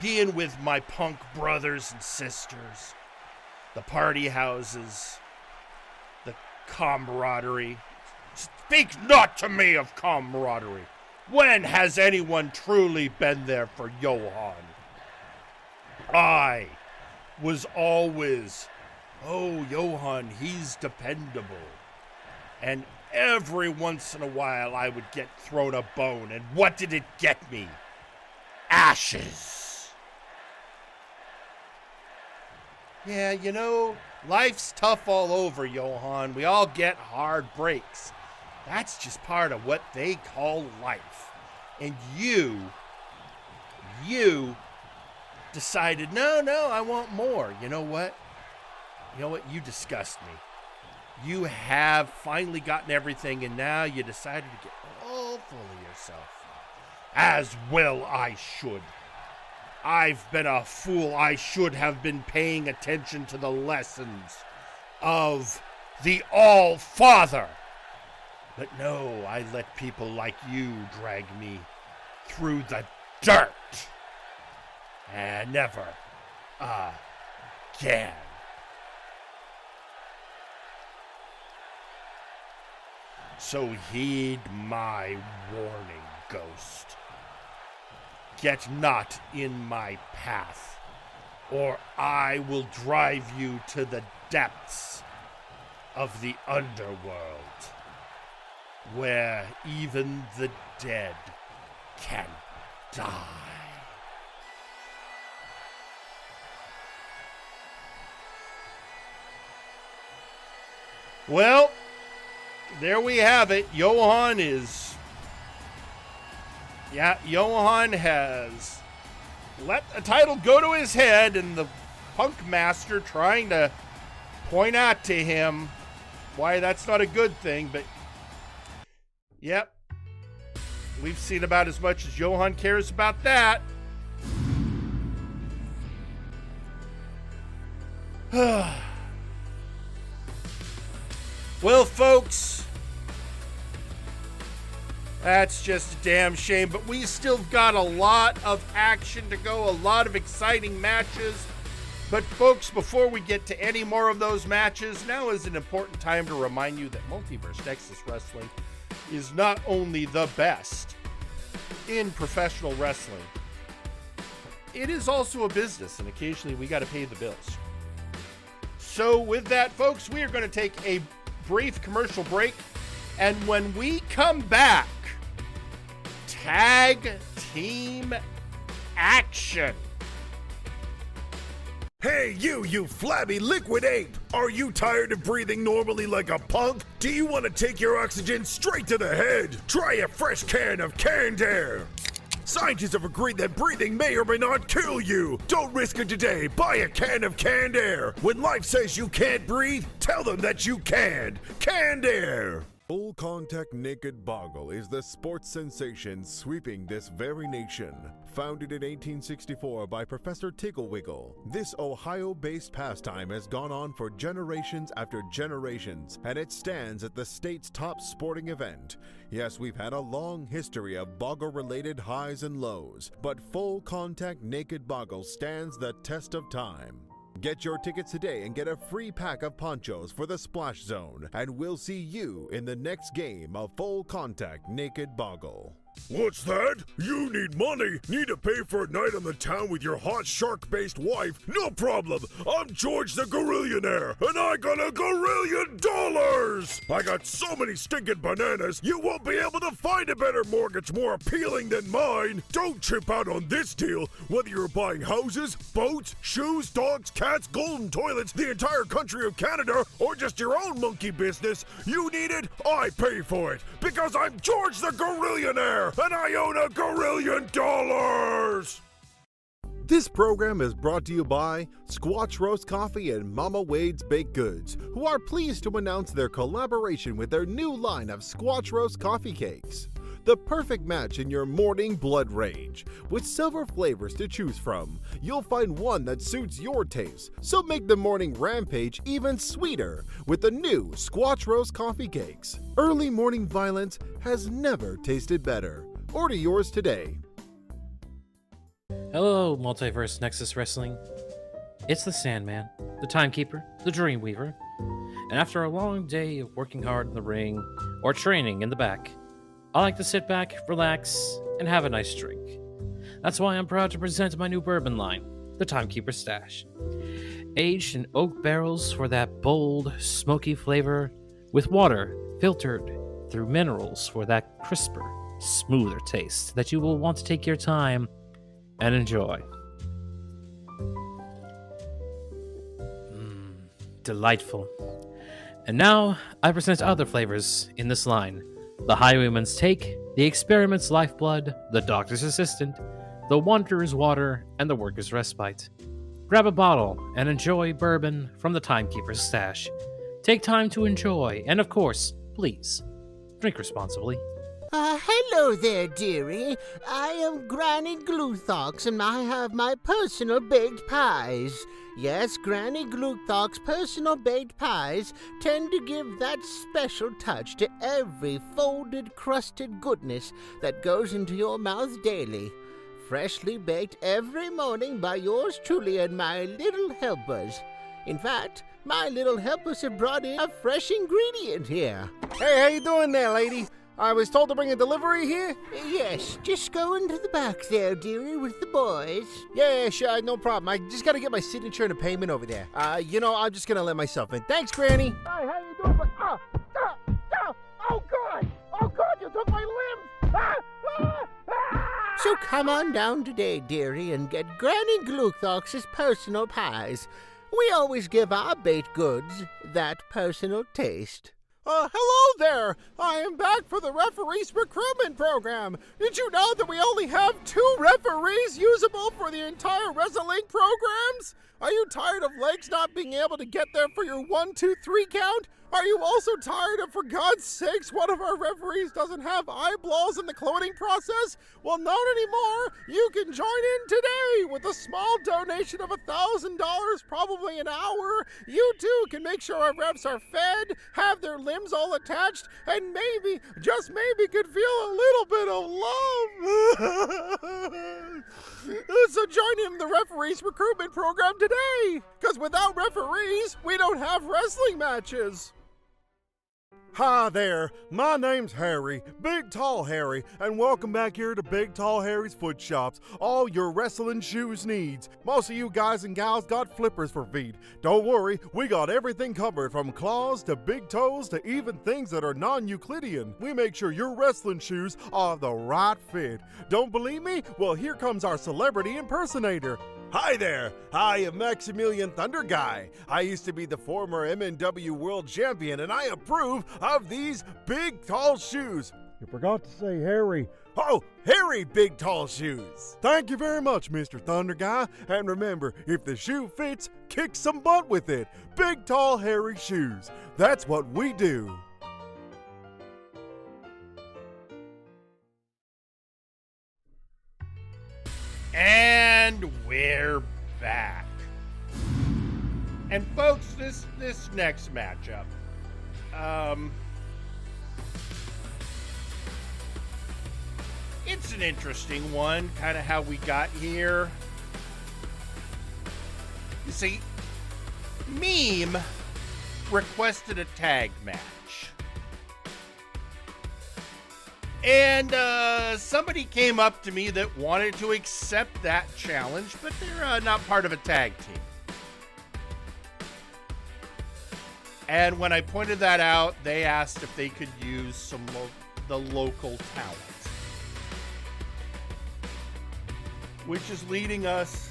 Being with my punk brothers and sisters. The party houses. The camaraderie. Speak not to me of camaraderie. When has anyone truly been there for Johan? I was always, oh, Johan, he's dependable. And every once in a while I would get thrown a bone. And what did it get me? Ashes. Yeah, you know, life's tough all over, Johan. We all get hard breaks. That's just part of what they call life. And you decided, no, I want more. You know what? You disgust me. You have finally gotten everything, and now you decided to get all full of yourself. As well I should. I've been a fool. I should have been paying attention to the lessons of the All-Father. But no, I let people like you drag me through the dirt. And never again. So heed my warning, ghost. Get not in my path, or I will drive you to the depths of the underworld, where even the dead can die. Well, there we have it. Johan has let a title go to his head, and the Punk Master trying to point out to him why that's not a good thing, but yep. We've seen about as much as Johan cares about that. Well, folks, that's just a damn shame, but we still got a lot of action to go, a lot of exciting matches. But folks, before we get to any more of those matches, now is an important time to remind you that Multiverse Nexus Wrestling is not only the best in professional wrestling, it is also a business, and occasionally we got to pay the bills. So with that, folks, we are going to take a brief commercial break, and when we come back, tag team action. Hey, you flabby liquid ape! Are you tired of breathing normally like a punk? Do you want to take your oxygen straight to the head? Try a fresh can of canned air! Scientists have agreed that breathing may or may not kill you. Don't risk it today. Buy a can of canned air. When life says you can't breathe, tell them that you can. Canned air! Full Contact Naked Boggle is the sports sensation sweeping this very nation. Founded in 1864 by Professor Tigglewiggle, this Ohio-based pastime has gone on for generations after generations, and it stands at the state's top sporting event. Yes, we've had a long history of boggle-related highs and lows, but Full Contact Naked Boggle stands the test of time. Get your tickets today and get a free pack of ponchos for the Splash Zone, and we'll see you in the next game of Full Contact Naked Boggle. What's that? You need money? Need to pay for a night on the town with your hot shark-based wife? No problem. I'm George the Gorillionaire, and I got $1 gorillion! I got so many stinking bananas, you won't be able to find a better mortgage more appealing than mine. Don't chip out on this deal. Whether you're buying houses, boats, shoes, dogs, cats, golden toilets, the entire country of Canada, or just your own monkey business, you need it, I pay for it. Because I'm George the Gorillionaire, and I own $1 gorillion! This program is brought to you by Squatch Roast Coffee and Mama Wade's Baked Goods, who are pleased to announce their collaboration with their new line of Squatch Roast Coffee Cakes. The perfect match in your morning blood rage. With several flavors to choose from, you'll find one that suits your taste, so make the morning rampage even sweeter with the new Squatch Roast Coffee Cakes. Early morning violence has never tasted better. Order yours today. Hello, Multiverse Nexus Wrestling. It's the Sandman, the Timekeeper, the Dreamweaver, and after a long day of working hard in the ring or training in the back, I like to sit back, relax, and have a nice drink. That's why I'm proud to present my new bourbon line, the Timekeeper Stash. Aged in oak barrels for that bold, smoky flavor, with water filtered through minerals for that crisper, smoother taste that you will want to take your time and enjoy. Delightful. And now I present other flavors in this line: the Highwayman's Take, the Experiment's Lifeblood, the Doctor's Assistant, the Wanderer's Water, and the Worker's Respite. Grab a bottle and enjoy bourbon from the Timekeeper's Stash. Take time to enjoy, and of course, please, drink responsibly. Hello there, dearie. I am Granny Gluthox, and I have my personal baked pies. Yes, Granny Gluthox's personal baked pies tend to give that special touch to every folded, crusted goodness that goes into your mouth daily. Freshly baked every morning by yours truly and my little helpers. In fact, my little helpers have brought in a fresh ingredient here. Hey, how you doing there, lady? I was told to bring a delivery here? Yes, just go into the back there, dearie, with the boys. Yeah, sure, no problem. I just gotta get my signature and a payment over there. I'm just gonna let myself in. Thanks, Granny. Hi, how you doing? Oh, God! Oh, God, you took my limbs! So come on down today, dearie, and get Granny Gluthox's personal pies. We always give our baked goods that personal taste. Hello there! I am back for the referees recruitment program. Did you know that we only have 2 referees usable for the entire wrestling programs? Are you tired of legs not being able to get there for your 1, 2, 3 count? Are you also tired of, for God's sakes, one of our referees doesn't have eyeballs in the cloning process? Well, not anymore. You can join in today with a small donation of $1,000, probably an hour. You too can make sure our reps are fed, have their limbs all attached, and maybe, just maybe, could feel a little bit of love. So join in the referees recruitment program today, because without referees, we don't have wrestling matches. Hi there, my name's Harry, Big Tall Harry, and welcome back here to Big Tall Harry's Foot Shops, all your wrestling shoes needs. Most of you guys and gals got flippers for feet. Don't worry, we got everything covered from claws to big toes to even things that are non-Euclidean. We make sure your wrestling shoes are the right fit. Don't believe me? Well, here comes our celebrity impersonator. Hi there, I am Maximilian Thunder Guy. I used to be the former MNW World Champion, and I approve of these big tall shoes. You forgot to say Harry. Oh, Harry Big Tall Shoes. Thank you very much, Mr. Thunder Guy. And remember, if the shoe fits, kick some butt with it. Big Tall Harry Shoes. That's what we do. And we're back. And folks, this next matchup, it's an interesting one, kind of how we got here. You see, Meme requested a tag match. And somebody came up to me that wanted to accept that challenge, but they're not part of a tag team. And when I pointed that out, they asked if they could use some the local talent. Which is leading us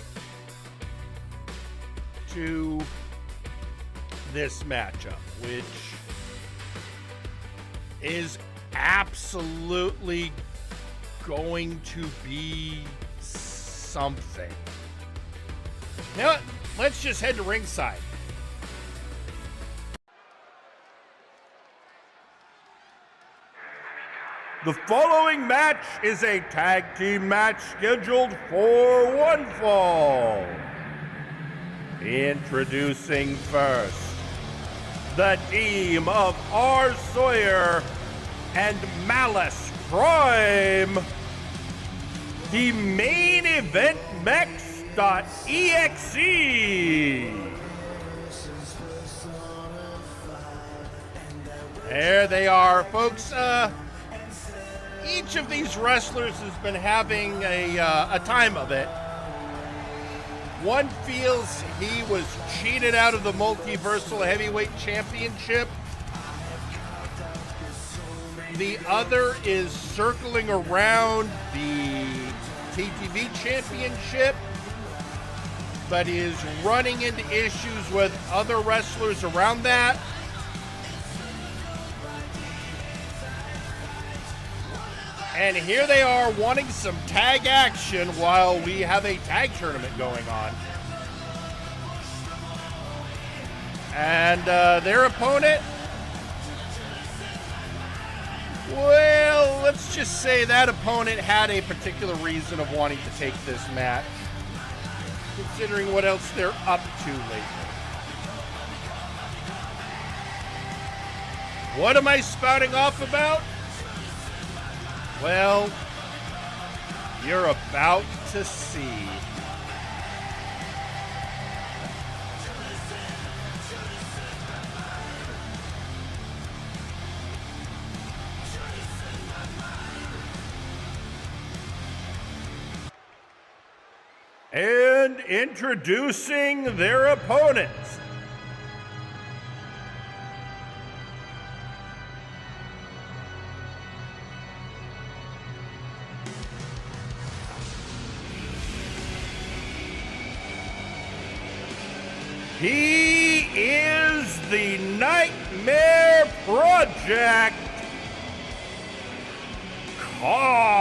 to this matchup, which is absolutely going to be something. You know what? Let's just head to ringside. The following match is a tag team match scheduled for one fall. Introducing first, the team of R. Sawyer and Malice Prime, the main event Mex.exe. There they are, folks. Each of these wrestlers has been having a time of it. One feels he was cheated out of the Multiversal Heavyweight Championship. The other is circling around the TTV Championship, but is running into issues with other wrestlers around that. And here they are wanting some tag action while we have a tag tournament going on. And their opponent, well, let's just say that opponent had a particular reason of wanting to take this match, considering what else they're up to lately. What am I spouting off about? Well, you're about to see. And introducing their opponents. He is the Nightmare Project, Khan.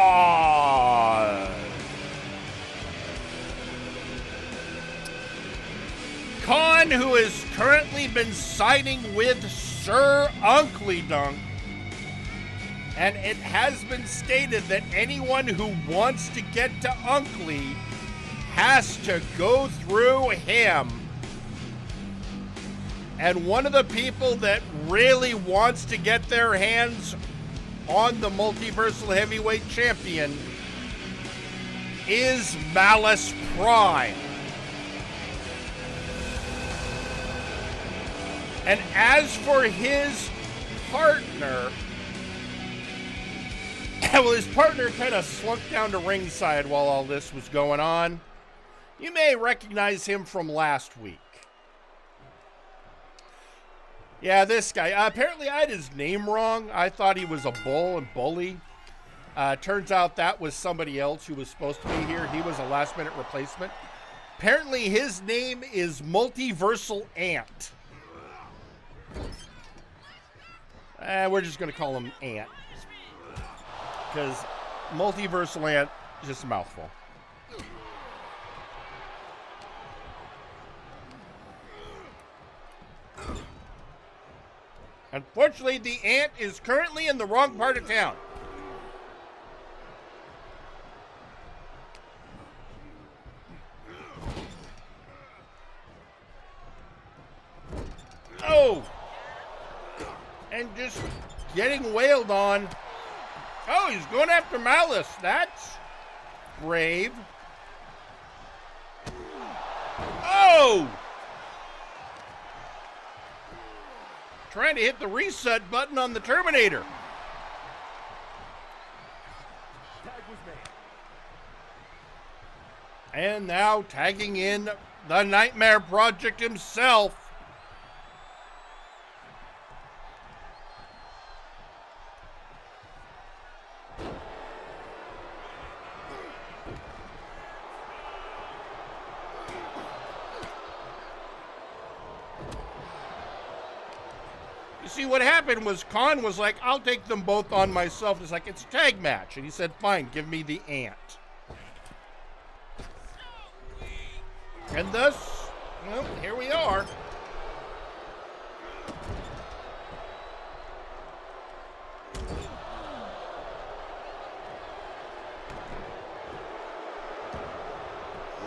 Khan, who has currently been siding with Sir Uncle Dunk, and it has been stated that anyone who wants to get to Unkley has to go through him. And one of the people that really wants to get their hands on the Multiversal Heavyweight Champion is Malice Prime. And as for his partner, well, his partner kind of slunk down to ringside while all this was going on. You may recognize him from last week. Yeah, this guy. Apparently I had his name wrong. I thought he was a bull and bully. Turns out that was somebody else who was supposed to be here. He was a last-minute replacement. Apparently his name is Multiversal Ant. We're just going to call him Ant. Because Multiversal Ant is just a mouthful. Unfortunately, the Ant is currently in the wrong part of town. Oh! And just getting wailed on. Oh, he's going after Malice. That's brave. Oh! trying to hit the reset button on the Terminator. And now tagging in the Nightmare Project himself. You see, what happened was Khan was like, I'll take them both on myself. It's like, it's a tag match. And he said, fine, give me the ant. And thus, well, here we are.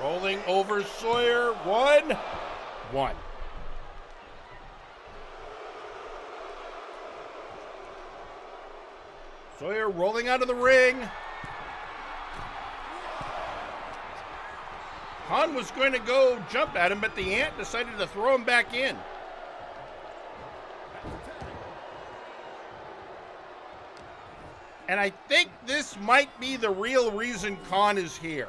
Rolling over Sawyer. 1-1. Sawyer rolling out of the ring. Khan was going to go jump at him, but the ant decided to throw him back in. And I think this might be the real reason Khan is here.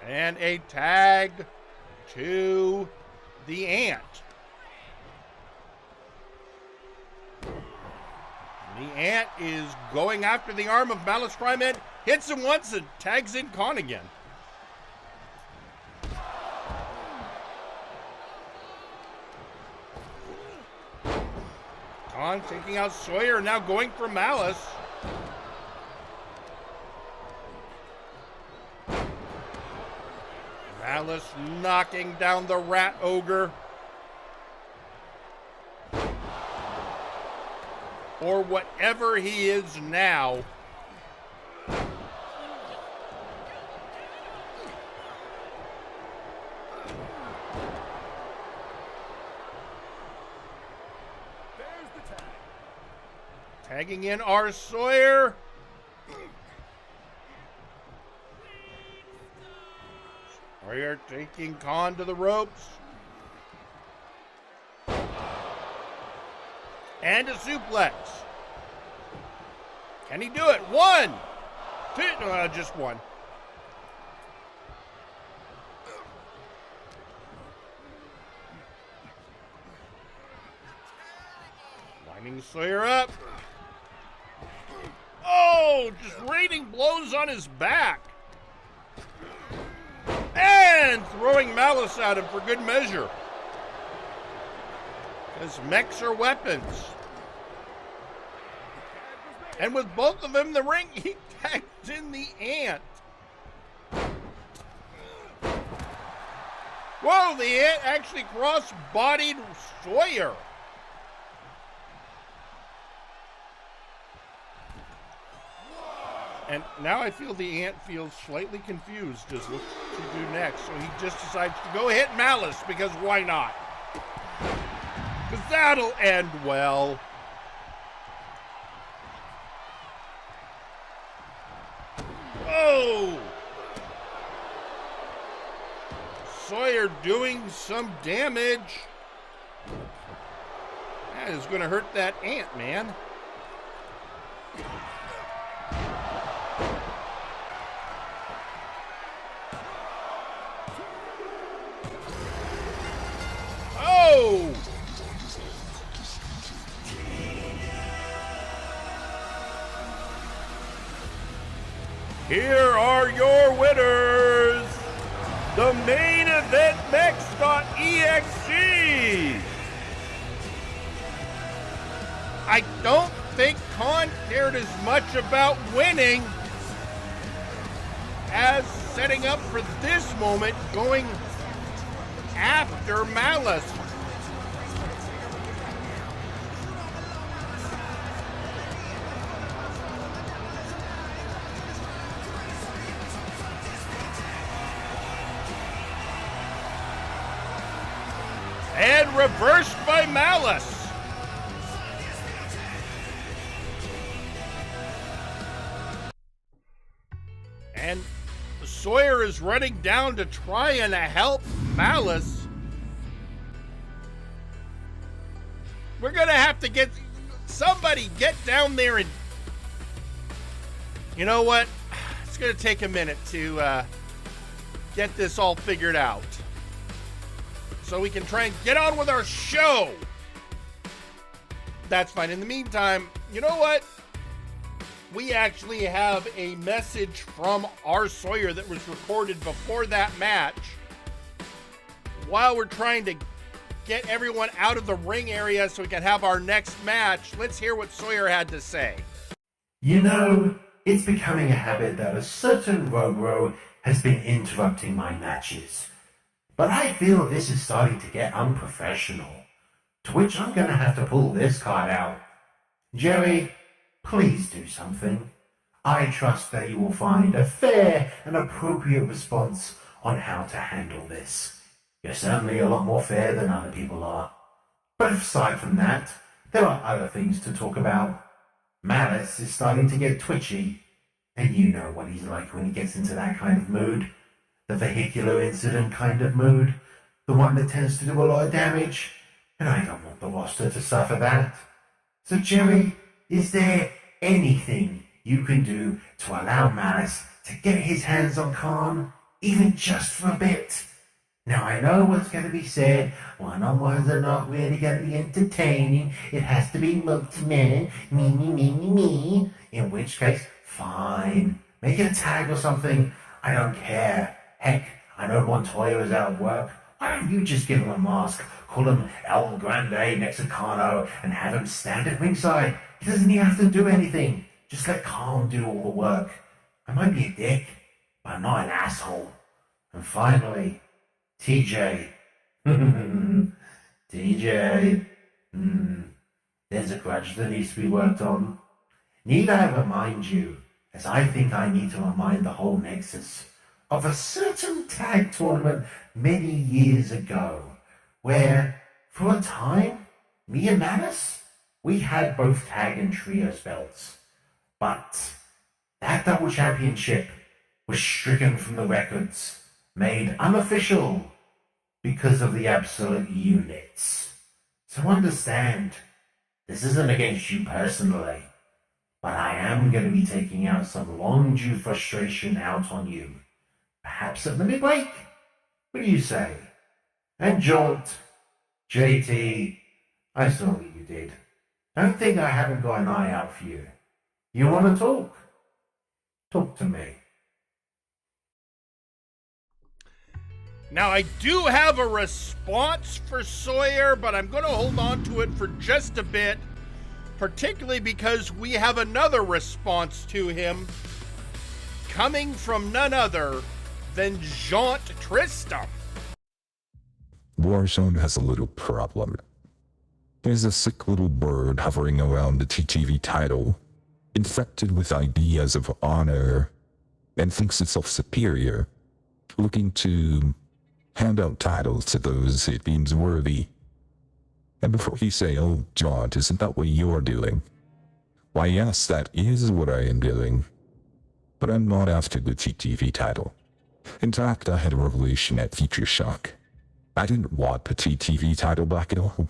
And a tag to the ant. The ant is going after the arm of Malice Crime-Man, hits him once and tags in Khan again. Khan taking out Sawyer, now going for Malice. Malice knocking down the Rat Ogre. Or whatever he is now. Tagging in our Sawyer. Sawyer taking Khan to the ropes. And a suplex. Can he do it? 1, 2, just 1. Winding Sawyer up. Oh, just raining blows on his back. And throwing Malice at him for good measure. Because mechs are weapons. And with both of them in the ring, he tags in the ant. Whoa, the ant actually cross-bodied Sawyer. And now I feel the ant feels slightly confused as what to do next. So he just decides to go hit Malice, because why not? Because that'll end well. Oh! Sawyer doing some damage. That is going to hurt that ant, man. Oh! Here are your winners, the main event Mechs.exe. I don't think Khan cared as much about winning as setting up for this moment, going after Malice. And reversed by Malice. And Sawyer is running down to try and help Malice. We're gonna have to get somebody get down there and, you know what? It's gonna take a minute to get this all figured out, so we can try and get on with our show. That's fine. In the meantime, you know what? We actually have a message from our Sawyer that was recorded before that match. While we're trying to get everyone out of the ring area so we can have our next match, let's hear what Sawyer had to say. You know, it's becoming a habit that a certain Roro has been interrupting my matches. But I feel this is starting to get unprofessional, to which I'm going to have to pull this card out. Jerry, please do something. I trust that you will find a fair and appropriate response on how to handle this. You're certainly a lot more fair than other people are. But aside from that, there are other things to talk about. Malice is starting to get twitchy, and you know what he's like when he gets into that kind of mood. The vehicular incident kind of mood. The one that tends to do a lot of damage. And I don't want the roster to suffer that. So Jerry, is there anything you can do to allow Malice to get his hands on Khan, even just for a bit? Now I know what's going to be said. One-on-ones are not really going to be entertaining. It has to be multi-man, me. In which case, fine. Make it a tag or something. I don't care. Heck, I know Montoya is out of work. Why don't you just give him a mask, call him El Grande Mexicano, and have him stand at ringside? He doesn't even have to do anything. Just let Khan do all the work. I might be a dick, but I'm not an asshole. And finally, TJ. TJ. There's a grudge that needs to be worked on. Need I remind you, as I think I need to remind the whole Nexus, of a certain tag tournament many years ago, where, for a time, me and Malice, we had both tag and trios belts. But that double championship was stricken from the records, made unofficial because of the absolute units. So understand, this isn't against you personally, but I am going to be taking out some long-due frustration out on you. Perhaps at the midweek? What do you say? And Jaunt, JT, I saw what you did. Don't think I haven't got an eye out for you. You want to talk? Talk to me. Now, I do have a response for Sawyer, but I'm going to hold on to it for just a bit, particularly because we have another response to him coming from none other than Jaunt Tristram. Warzone has a little problem. There's a sick little bird hovering around the TTV title, infected with ideas of honor, and thinks itself superior, looking to hand out titles to those it deems worthy. And before you say, "Oh, Jaunt, isn't that what you're doing?" Why, yes, that is what I am doing. But I'm not after the TTV title. In fact, I had a revelation at Future Shock. I didn't want the TTV title back at all.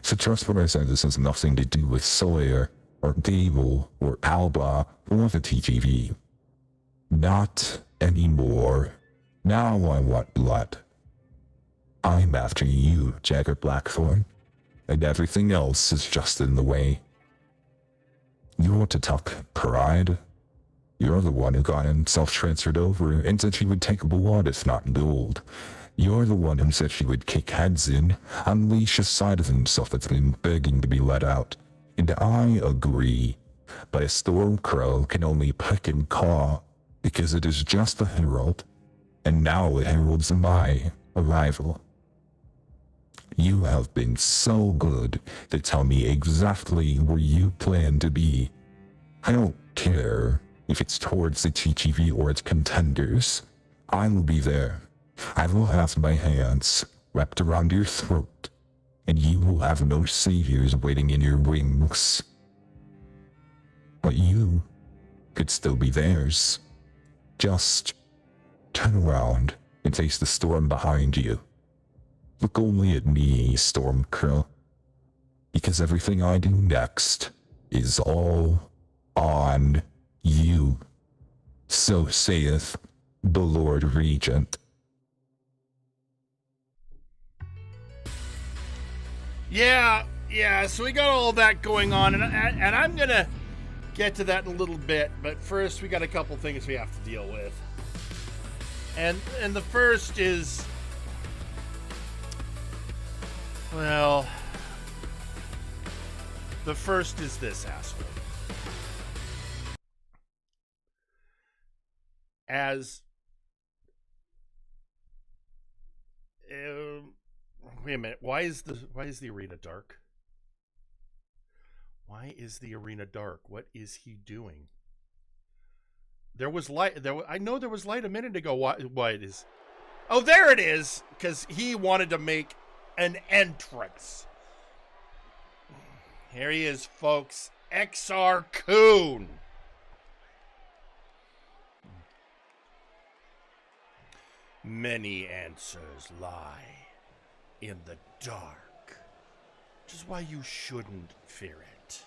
So trust what I said, this has nothing to do with Sawyer, or Gable, or Alba, or the TTV. Not anymore. Now I want blood. I'm after you, Jagger Blackthorn, and everything else is just in the way. You want to talk pride? You're the one who got himself transferred over and said she would take blood if not gold. You're the one who said she would kick heads in, unleash a side of himself that's been begging to be let out. And I agree. But a Stormcrow can only peck and caw, because it is just a herald. And now it heralds my arrival. You have been so good to tell me exactly where you plan to be. I don't care if it's towards the TTV or its contenders. I will be there. I will have my hands wrapped around your throat, and you will have no saviors waiting in your wings. But you could still be theirs. Just turn around and face the storm behind you. Look only at me, Storm Girl, because everything I do next is all on you. So saith the Lord Regent. Yeah, so we got all that going on, and I'm gonna get to that in a little bit, but first we got a couple things we have to deal with. And the first is, well, the first is this asshole. Wait a minute, why is the arena dark? Why is the arena dark? What is he doing? There was light. I know there was light a minute ago. Why it is? Oh, there it is. Because he wanted to make an entrance. Here he is, folks. XR Coon. Many answers lie in the dark, which is why you shouldn't fear it.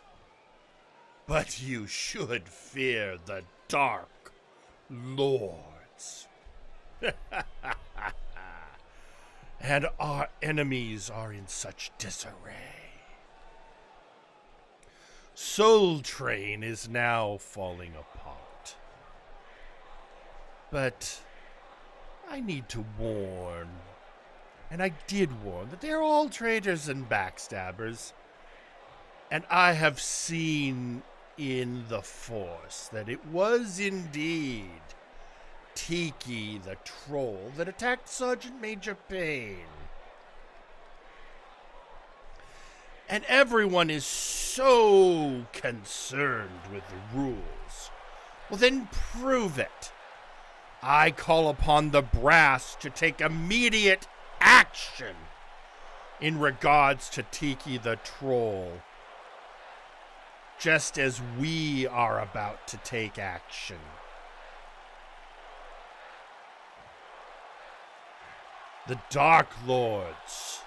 But you should fear the Dark Lords. And our enemies are in such disarray. Soul Train is now falling apart. But I need to warn, and I did warn, that they're all traitors and backstabbers. And I have seen in the Force that it was indeed Tiki the Troll that attacked Sergeant Major Payne. And everyone is so concerned with the rules. Well, then prove it. I call upon the brass to take immediate action in regards to Tiki the Troll, just as we are about to take action. The Dark Lords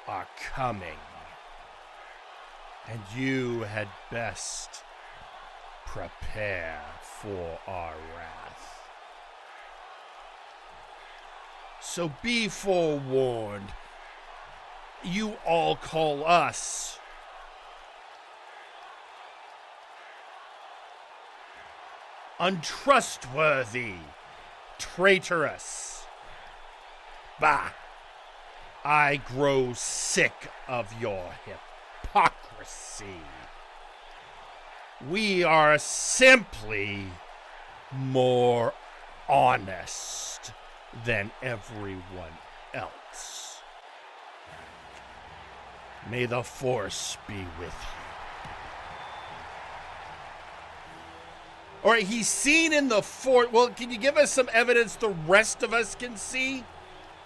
are coming, and you had best prepare for our wrath. So be forewarned. You all call us untrustworthy, traitorous. Bah! I grow sick of your hypocrisy. We are simply more honest than everyone else. May the Force be with you. All right, he's seen in the Force. Well, can you give us some evidence the rest of us can see?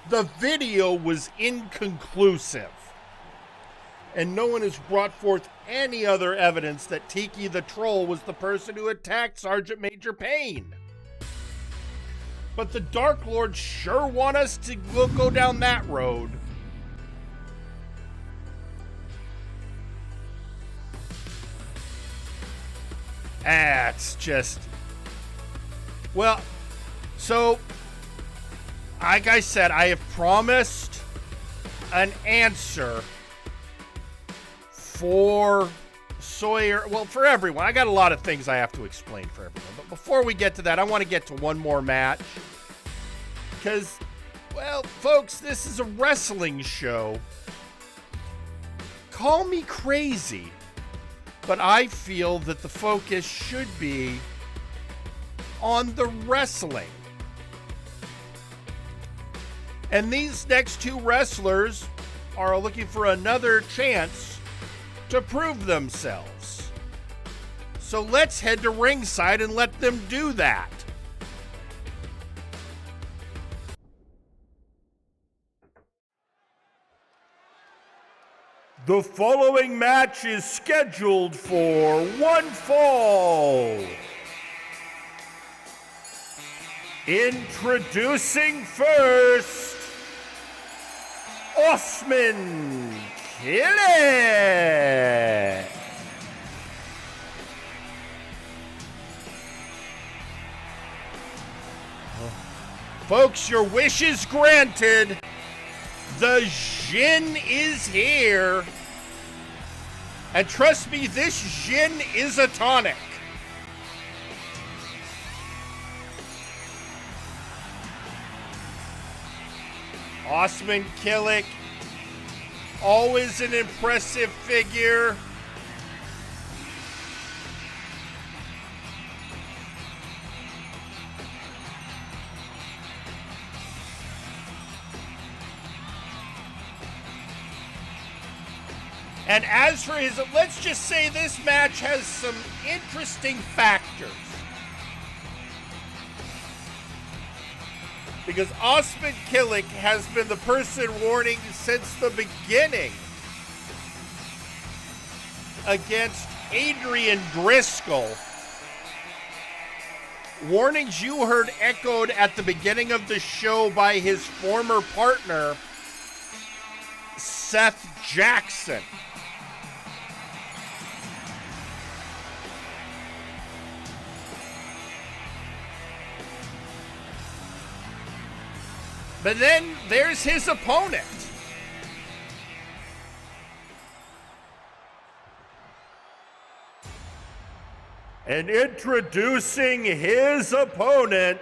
The video was inconclusive, and no one has brought forth any other evidence that Tiki the Troll was the person who attacked Sergeant Major Payne. But the Dark Lords sure want us to go down that road. It's just, well, so, like I said, I have promised an answer for Sawyer, well, for everyone. I got a lot of things I have to explain for everyone. But before we get to that, I want to get to one more match. Because, well, folks, this is a wrestling show. Call me crazy, but I feel that the focus should be on the wrestling. And these next two wrestlers are looking for another chance to prove themselves. So let's head to ringside and let them do that. The following match is scheduled for one fall. Introducing first, Osman Kille. Folks, your wish is granted. The Jin is here. And trust me, this Jin is a tonic. Osman Kille, always an impressive figure. And as for his, let's just say this match has some interesting factors. Because Osman Kille has been the person warning since the beginning against Adrian Driscoll. Warnings you heard echoed at the beginning of the show by his former partner, Seth Jackson. But then there's his opponent. And introducing his opponent,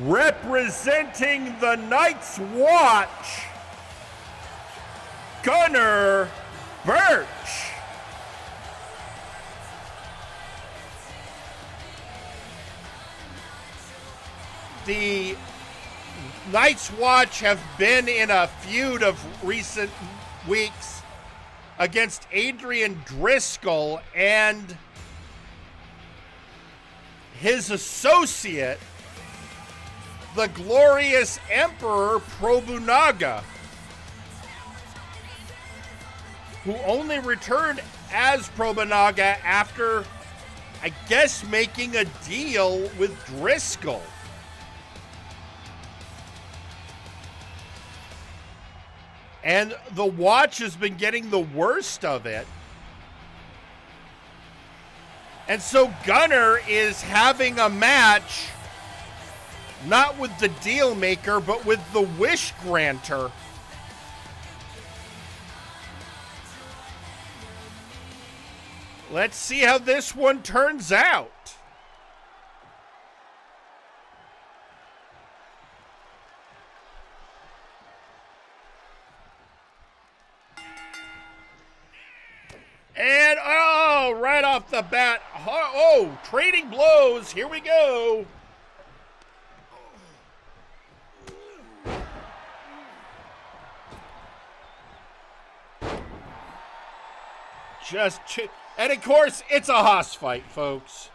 representing the Night's Watch, Gunnar Birch. The Night's Watch have been in a feud of recent weeks against Adrian Driscoll and his associate, the glorious Emperor Probunaga, who only returned as Probunaga after, I guess, making a deal with Driscoll. And the Watch has been getting the worst of it. And so Gunnar is having a match, not with the deal maker, but with the wish granter. Let's see how this one turns out. And, oh, right off the bat, oh, trading blows. Here we go. And of course, it's a hoss fight, folks.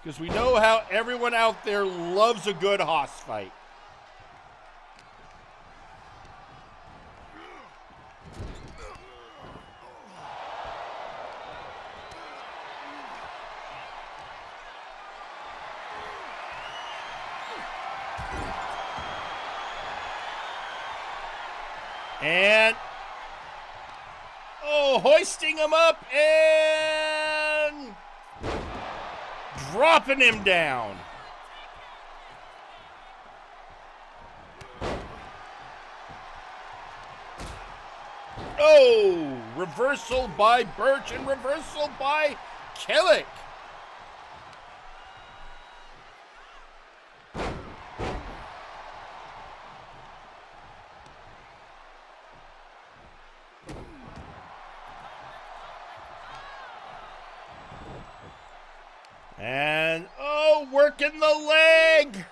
Because we know how everyone out there loves a good hoss fight. And, oh, hoisting him up and dropping him down. Oh, reversal by Birch and reversal by Kille. And, oh, working the leg.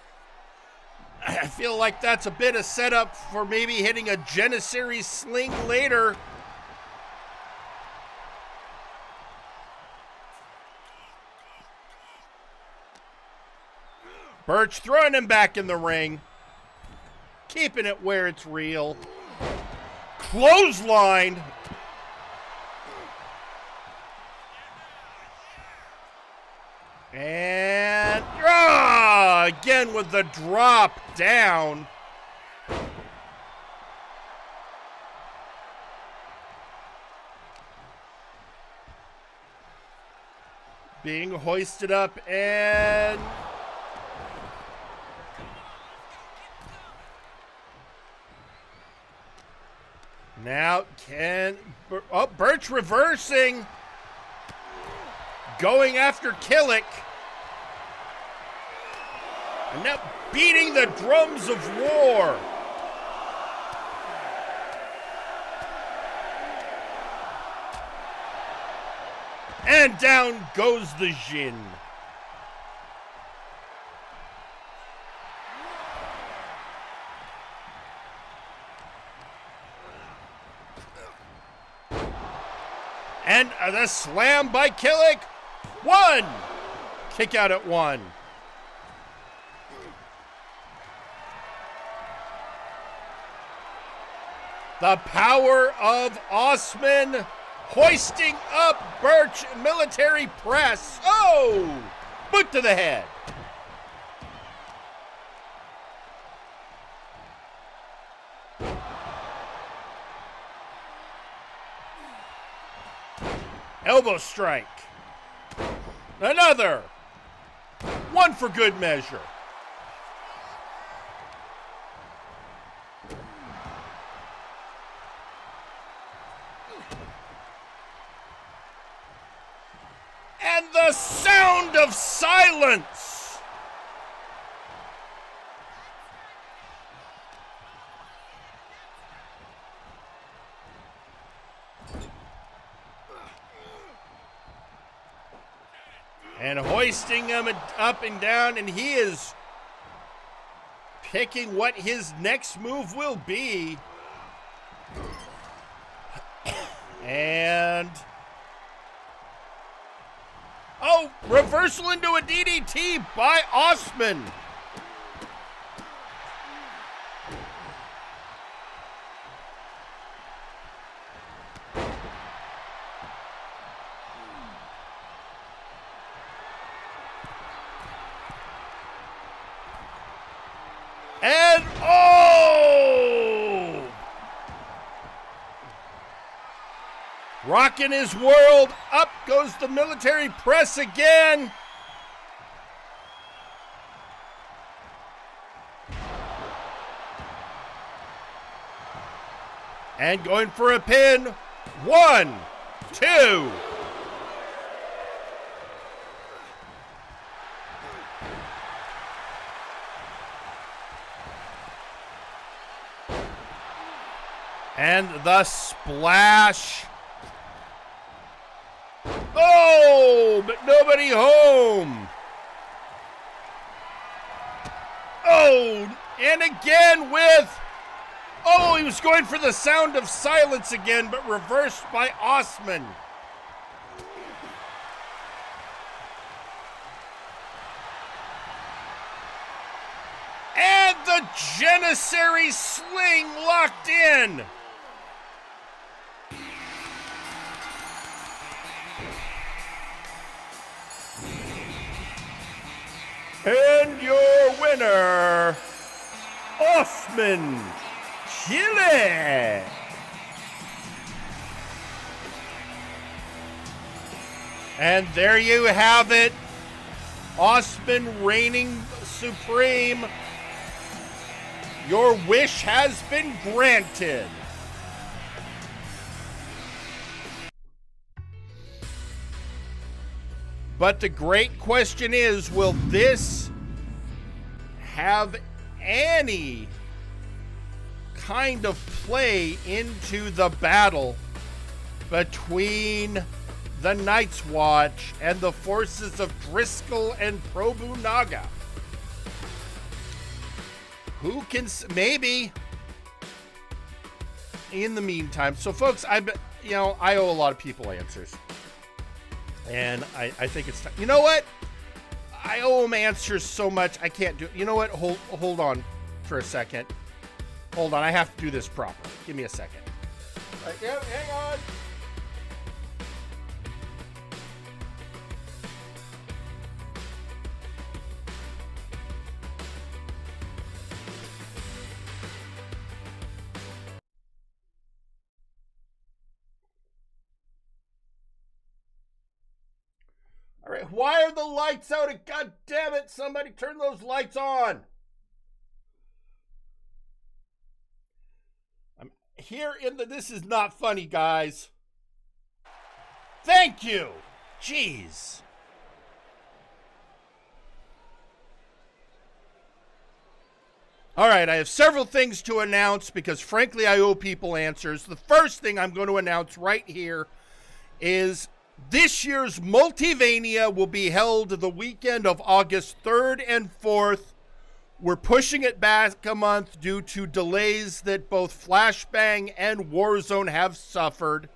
I feel like that's a bit of setup for maybe hitting a Janissary sling later. Birch throwing him back in the ring. Keeping it where it's real. Clothesline. And again with the drop down. Being hoisted up and... Now Birch reversing. Going after Killick. And now beating the drums of war. And down goes the Jin. And the slam by Killick. 1. Kick out at 1. The power of Osman hoisting up Birch military press. Oh! Boot to the head. Elbow strike. Another. 1 for good measure. And the sound of silence. And hoisting him up and down, and he is picking what his next move will be. And... oh, reversal into a DDT by Osman. And oh! Rocking his world. Up goes the military press again. And going for a pin. 1, 2. And the splash. Oh, but nobody home. Oh, and again with... oh, he was going for the sound of silence again, but reversed by Osman. And the Janissary sling locked in. And your winner, Osman Chile. And there you have it. Osman reigning supreme. Your wish has been granted. But the great question is, will this have any kind of play into the battle between the Night's Watch and the forces of Driscoll and Prabhu Naga? Who can, maybe in the meantime. So folks, I owe a lot of people answers. And I think it's time. You know what? I owe them answers so much I can't do it. You know what? Hold on for a second. Hold on. I have to do this properly. Give me a second. Yeah, hang on. Why are the lights out? God damn it, somebody turn those lights on. I'm here in the... This is not funny, guys. Thank you. Jeez. All right, I have several things to announce because, frankly, I owe people answers. The first thing I'm going to announce right here is this year's Multivania will be held the weekend of August 3rd and 4th. We're pushing it back a month due to delays that both Flashbang and Warzone have suffered.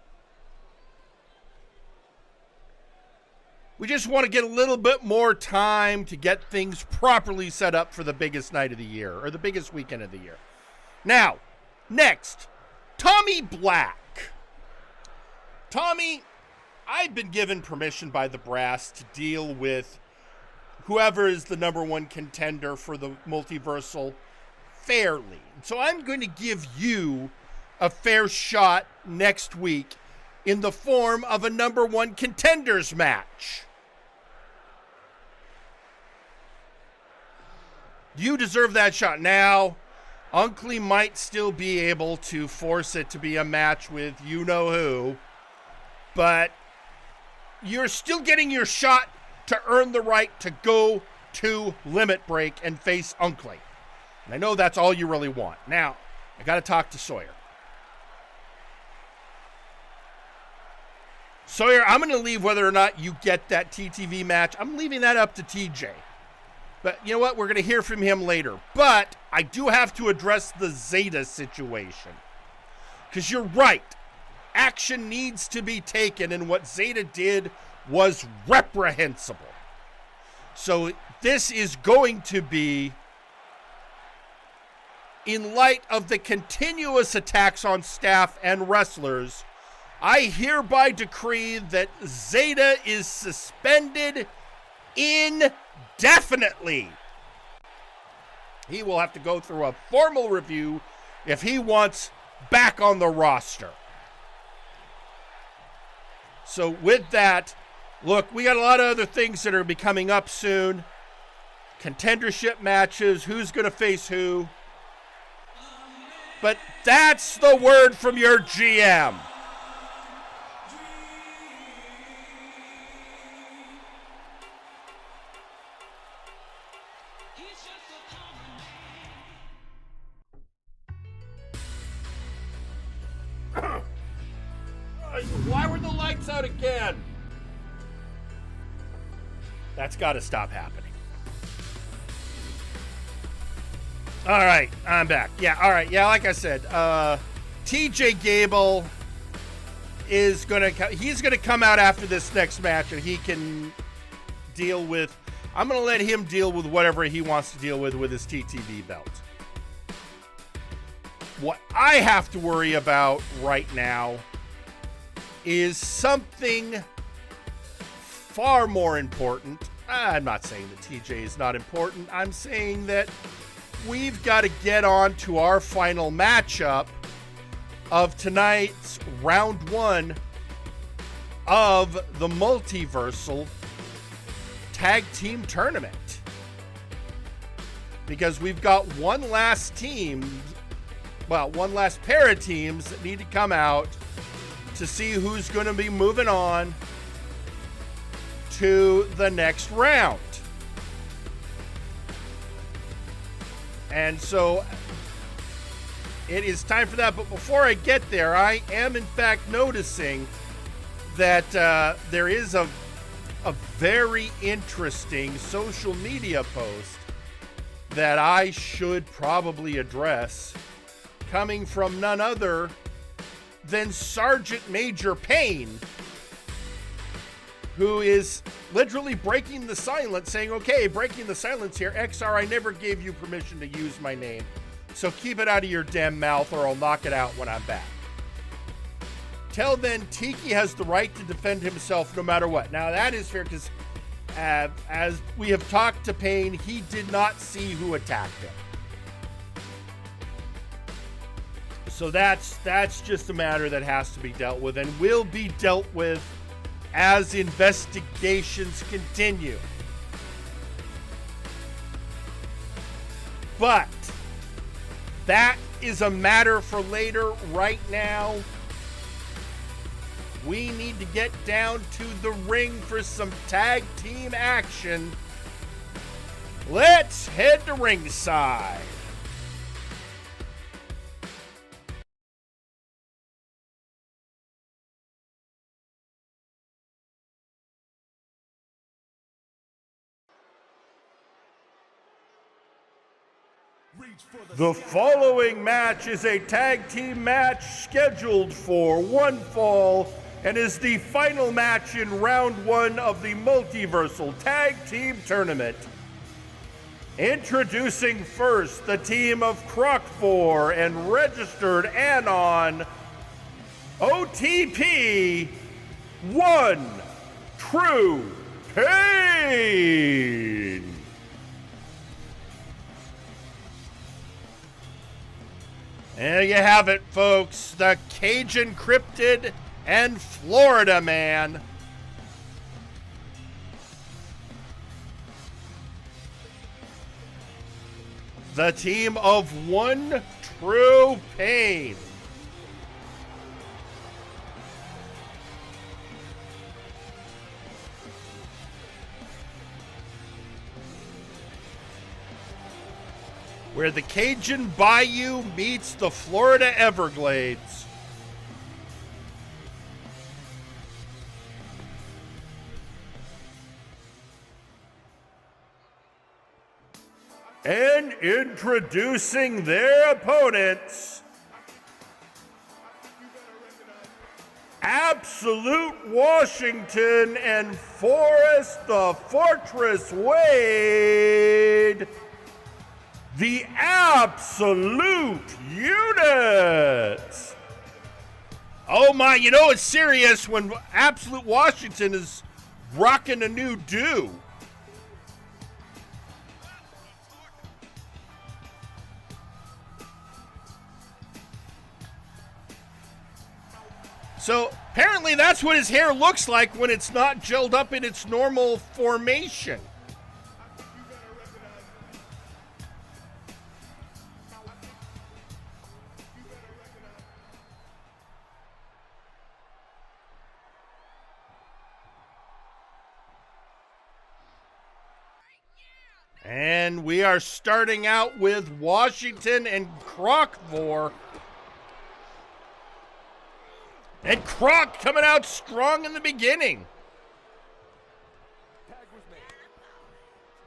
We just want to get a little bit more time to get things properly set up for the biggest night of the year, or the biggest weekend of the year. Now, next, Tommy Black. Tommy, I've been given permission by the brass to deal with whoever is the number one contender for the Multiversal fairly. So I'm going to give you a fair shot next week in the form of a number one contenders match. You deserve that shot. Now, Unkley might still be able to force it to be a match with you-know-who, but you're still getting your shot to earn the right to go to Limit Break and face Unkley. And I know that's all you really want. Now, I got to talk to Sawyer. Sawyer, I'm going to leave whether or not you get that TTV match. I'm leaving that up to TJ. But you know what? We're going to hear from him later. But I do have to address the Zeta situation. Because you're right. Action needs to be taken, and what Zeta did was reprehensible. So this is going to be, in light of the continuous attacks on staff and wrestlers, I hereby decree that Zeta is suspended indefinitely. He will have to go through a formal review if he wants back on the roster. So with that, look, we got a lot of other things that are be coming up soon. Contendership matches, who's going to face who. But that's the word from your GM. Why were the lights out again? That's got to stop happening. All right, I'm back. Yeah, all right. Yeah, like I said, TJ Gable is he's gonna come out after this next match, and he can deal with. I'm gonna let him deal with whatever he wants to deal with his TTV belt. What I have to worry about right now is something far more important. I'm not saying that TJ is not important. I'm saying that we've got to get on to our final matchup of tonight's round one of the Multiversal Tag Team Tournament. Because we've got one last pair of teams that need to come out to see who's going to be moving on to the next round. And so it is time for that. But before I get there, I am in fact noticing that there is a very interesting social media post that I should probably address, coming from none other than Sergeant Major Payne, who is literally breaking the silence, saying, okay, breaking the silence here, XR, I never gave you permission to use my name, so keep it out of your damn mouth or I'll knock it out when I'm back. Till then, Tiki has the right to defend himself no matter what. Now, that is fair because as we have talked to Payne, he did not see who attacked him. So that's just a matter that has to be dealt with and will be dealt with as investigations continue. But that is a matter for later. Right now, we need to get down to the ring for some tag team action. Let's head to ringside. The following match is a tag team match scheduled for one fall and is the final match in round one of the Multiversal Tag Team Tournament. Introducing first the team of Croc4 and registered Anon, OTP, One True Pain. There you have it, folks. The Cajun Cryptid and Florida Man. The team of One True Pain. Where the Cajun Bayou meets the Florida Everglades. And introducing their opponents, Absolute Washington and Forrest the Fortress Wade. The Absolute Units. Oh my, you know it's serious when Absolute Washington is rocking a new do. So apparently that's what his hair looks like when it's not gelled up in its normal formation. And we are starting out with Washington and Croc4. And Croc coming out strong in the beginning.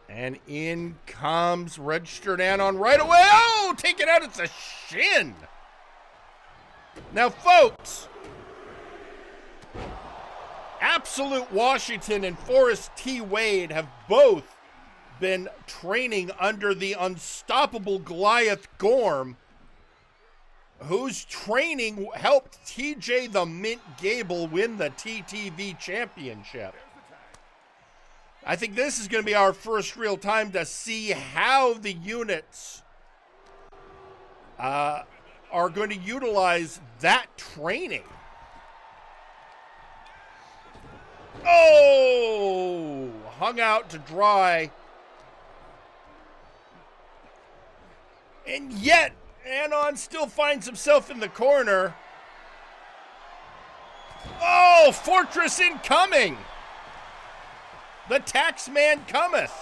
And in comes registered Anon right away. Oh, take it out. It's a shin. Now, folks, Absolute Washington and Forrest T. Wade have both been training under the unstoppable Goliath Gorm, whose training helped TJ the Mint Gable win the TTV championship. I think this is going to be our first real time to see how the units are going to utilize that training. Oh, hung out to dry. And yet, Anon still finds himself in the corner. Oh, Fortress incoming. The tax man cometh.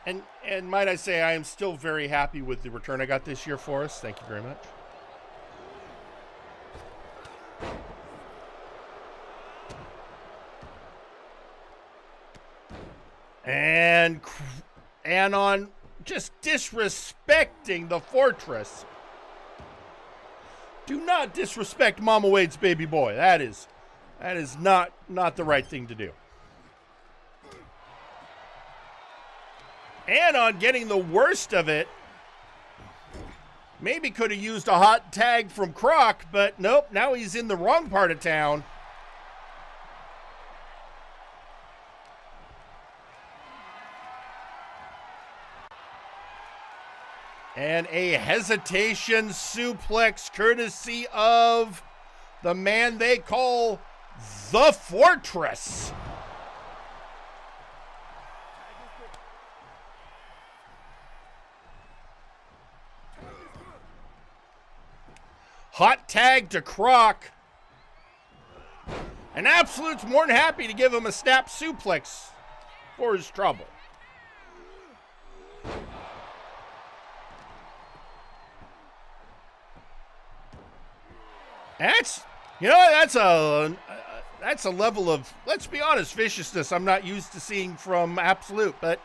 And might I say, I am still very happy with the return I got this year for us. Thank you very much. And Anon just disrespecting the Fortress. Do not disrespect Mama Wade's baby boy. That is not the right thing to do. Anon getting the worst of it. Maybe could have used a hot tag from Croc, but nope, now he's in the wrong part of town. And a hesitation suplex courtesy of the man they call the Fortress. Hot tag to Croc. And Absolute's more than happy to give him a snap suplex for his trouble. That's a level of, let's be honest, viciousness I'm not used to seeing from Absolute. But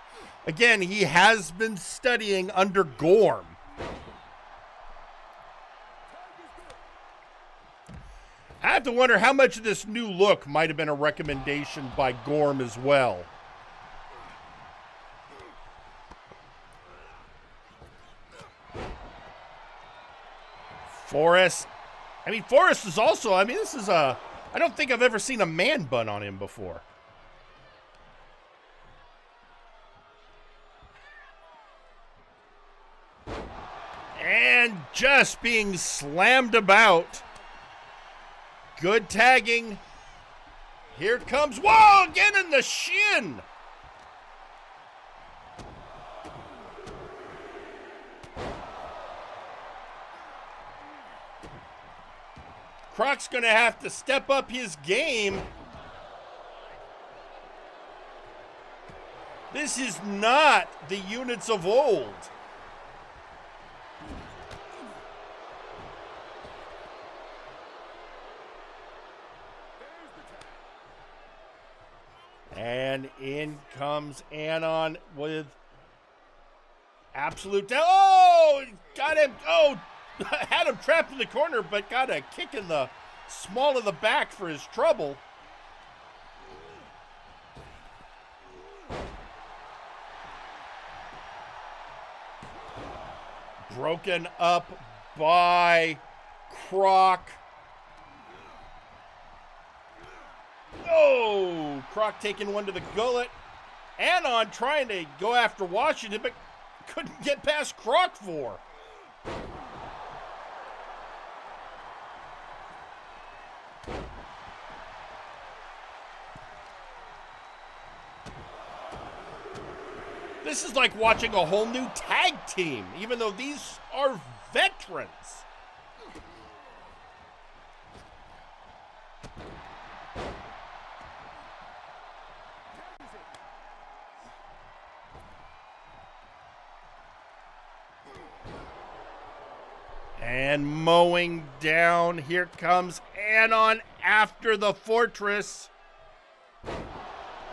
again, he has been studying under Gorm. I have to wonder how much of this new look might have been a recommendation by Gorm as well. Forrest is also, this is I don't think I've ever seen a man bun on him before. And just being slammed about. Good tagging. Here it comes. Whoa, again in the shin. Croc's going to have to step up his game. This is not the units of old. And in comes Anon with Absolute down. Oh, got him. Oh, had him trapped in the corner, but got a kick in the small of the back for his trouble. Broken up by Croc. Oh, Croc taking one to the gullet. Anon trying to go after Washington, but couldn't get past Croc for. This is like watching a whole new tag team, even though these are veterans. And mowing down, here comes Anon after the Fortress.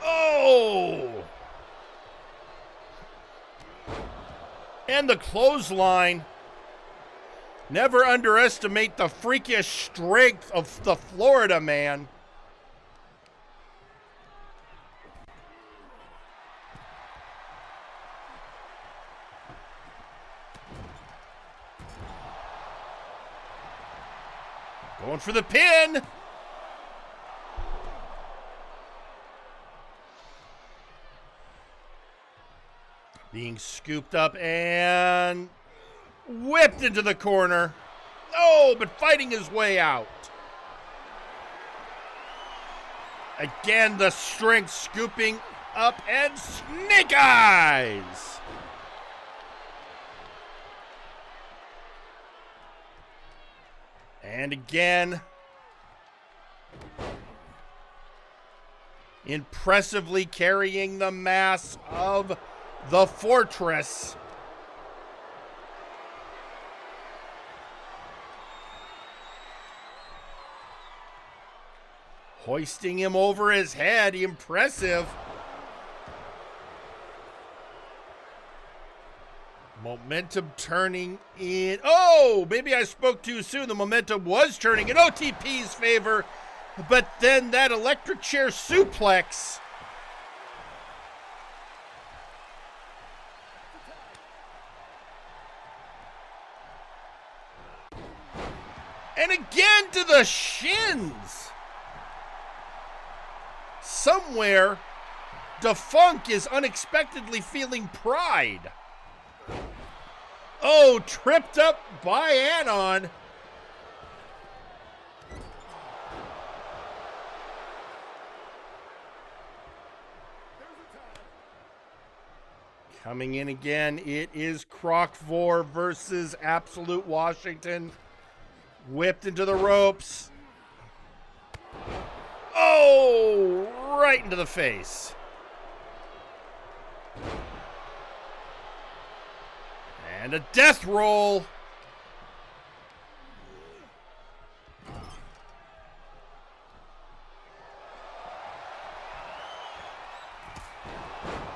Oh! And the clothesline. Never underestimate the freakish strength of the Florida man. Going for the pin. Being scooped up and whipped into the corner. Oh, but fighting his way out. Again, the strength scooping up and snake eyes. And again, impressively carrying the mass of the Fortress. Hoisting him over his head, impressive. Momentum turning in. Oh, maybe I spoke too soon. The momentum was turning in OTP's favor, but then that electric chair suplex. And again to the shins. Somewhere, Defunk is unexpectedly feeling pride. Oh, tripped up by Anon. Coming in again, it is Croc-Vor versus Absolute Washington. Whipped into the ropes. Oh, right into the face. And a death roll.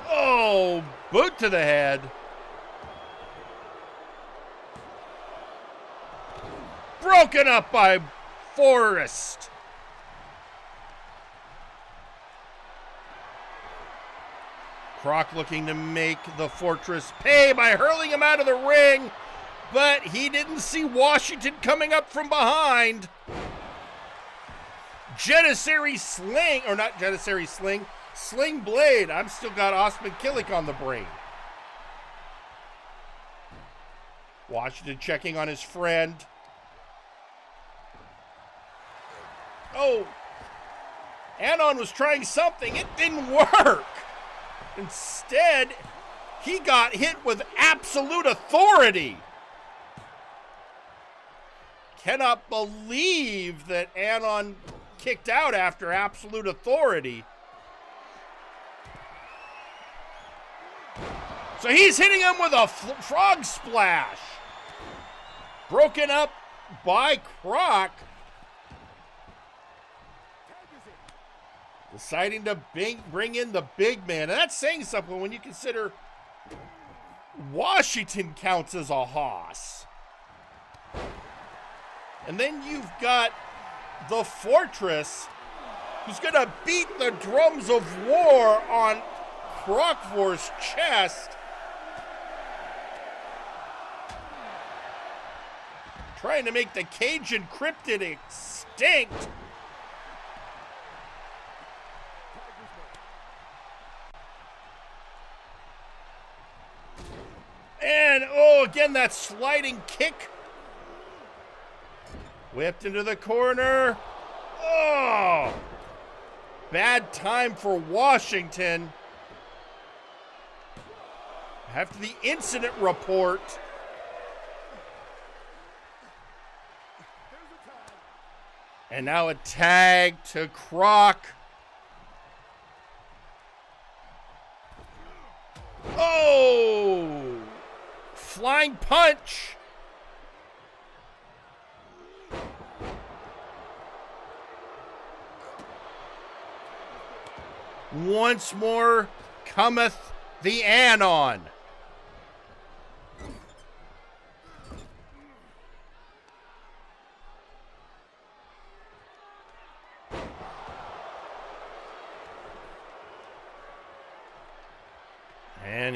Oh, boot to the head. Broken up by Forrest. Croc looking to make the Fortress pay by hurling him out of the ring, but he didn't see Washington coming up from behind. Janissary sling, or not Janissary sling, Sling Blade. I've still got Osman Killick on the brain. Washington checking on his friend. Oh, Anon was trying something. It didn't work. Instead, he got hit with absolute authority. Cannot believe that Anon kicked out after absolute authority. So he's hitting him with a frog splash. Broken up by Croc. Deciding to bring in the big man. And that's saying something when you consider Washington counts as a hoss. And then you've got the Fortress, who's going to beat the drums of war on Croc-Vor's chest. Trying to make the Cajun Cryptid extinct. And, oh, again, that sliding kick. Whipped into the corner. Oh! Bad time for Washington. After the incident report. And now a tag to Croc. Oh! Flying punch. Once more cometh the Anon. And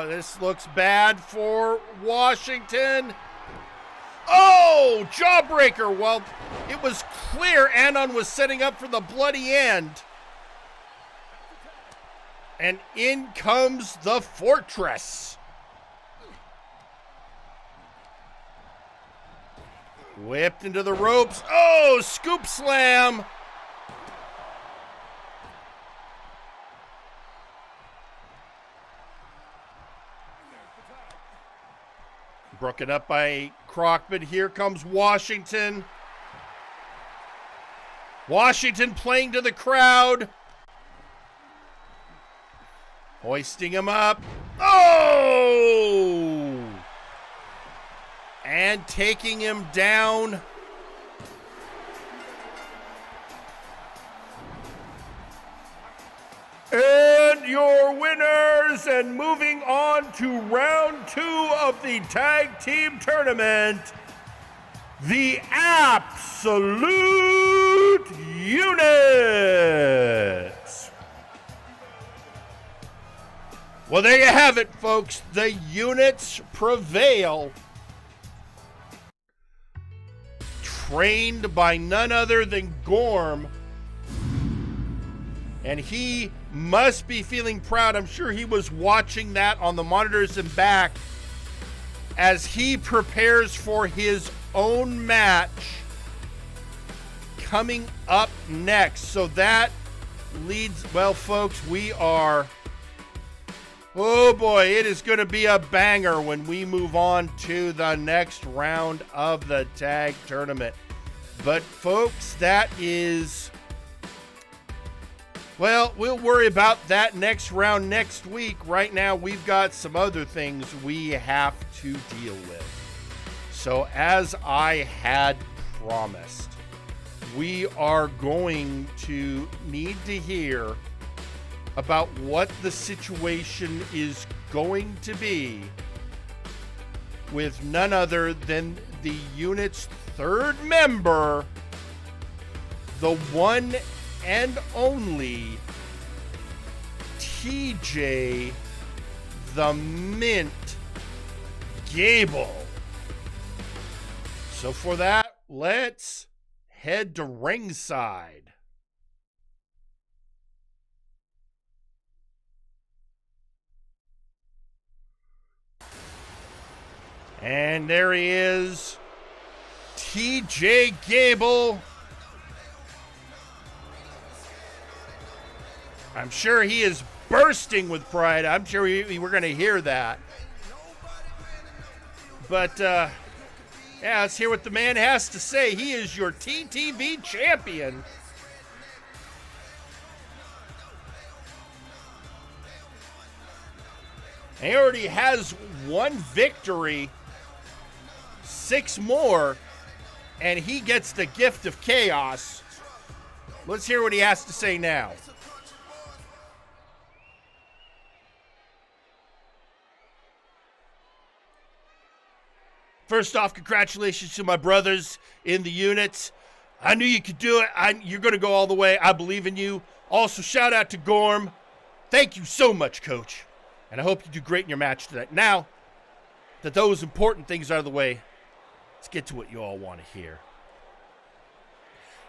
this looks bad for Washington. Oh, jawbreaker. Well, it was clear Anon was setting up for the bloody end. And in comes the Fortress. Whipped into the ropes. Oh, scoop slam. Broken up by Croc, but here comes Washington. Washington playing to the crowd. Hoisting him up. Oh! And taking him down. And your winners, and moving on to round 2 of the tag team tournament, the Absolute Units. Well, there you have it, folks. The Units prevail. Trained by none other than Gorm. And he must be feeling proud. I'm sure he was watching that on the monitors and back as he prepares for his own match coming up next. So that leads, well, folks, we're Oh boy, it is going to be a banger when we move on to the next round of the tag tournament. But folks, that is... Well, we'll worry about that next round next week. Right now, we've got some other things we have to deal with. So as I had promised, we are going to need to hear about what the situation is going to be with none other than the unit's third member, the one and only TJ the Mint Gable. So for that, let's head to ringside. And there he is, TJ Gable. I'm sure he is bursting with pride. I'm sure we're going to hear that. But, yeah, let's hear what the man has to say. He is your TTV champion. He already has one victory, 6 more, and he gets the gift of chaos. Let's hear what he has to say now. First off, congratulations to my brothers in the units. I knew you could do it. You're going to go all the way. I believe in you. Also, shout out to Gorm. Thank you so much, Coach. And I hope you do great in your match tonight. Now that those important things are out of the way, let's get to what you all want to hear.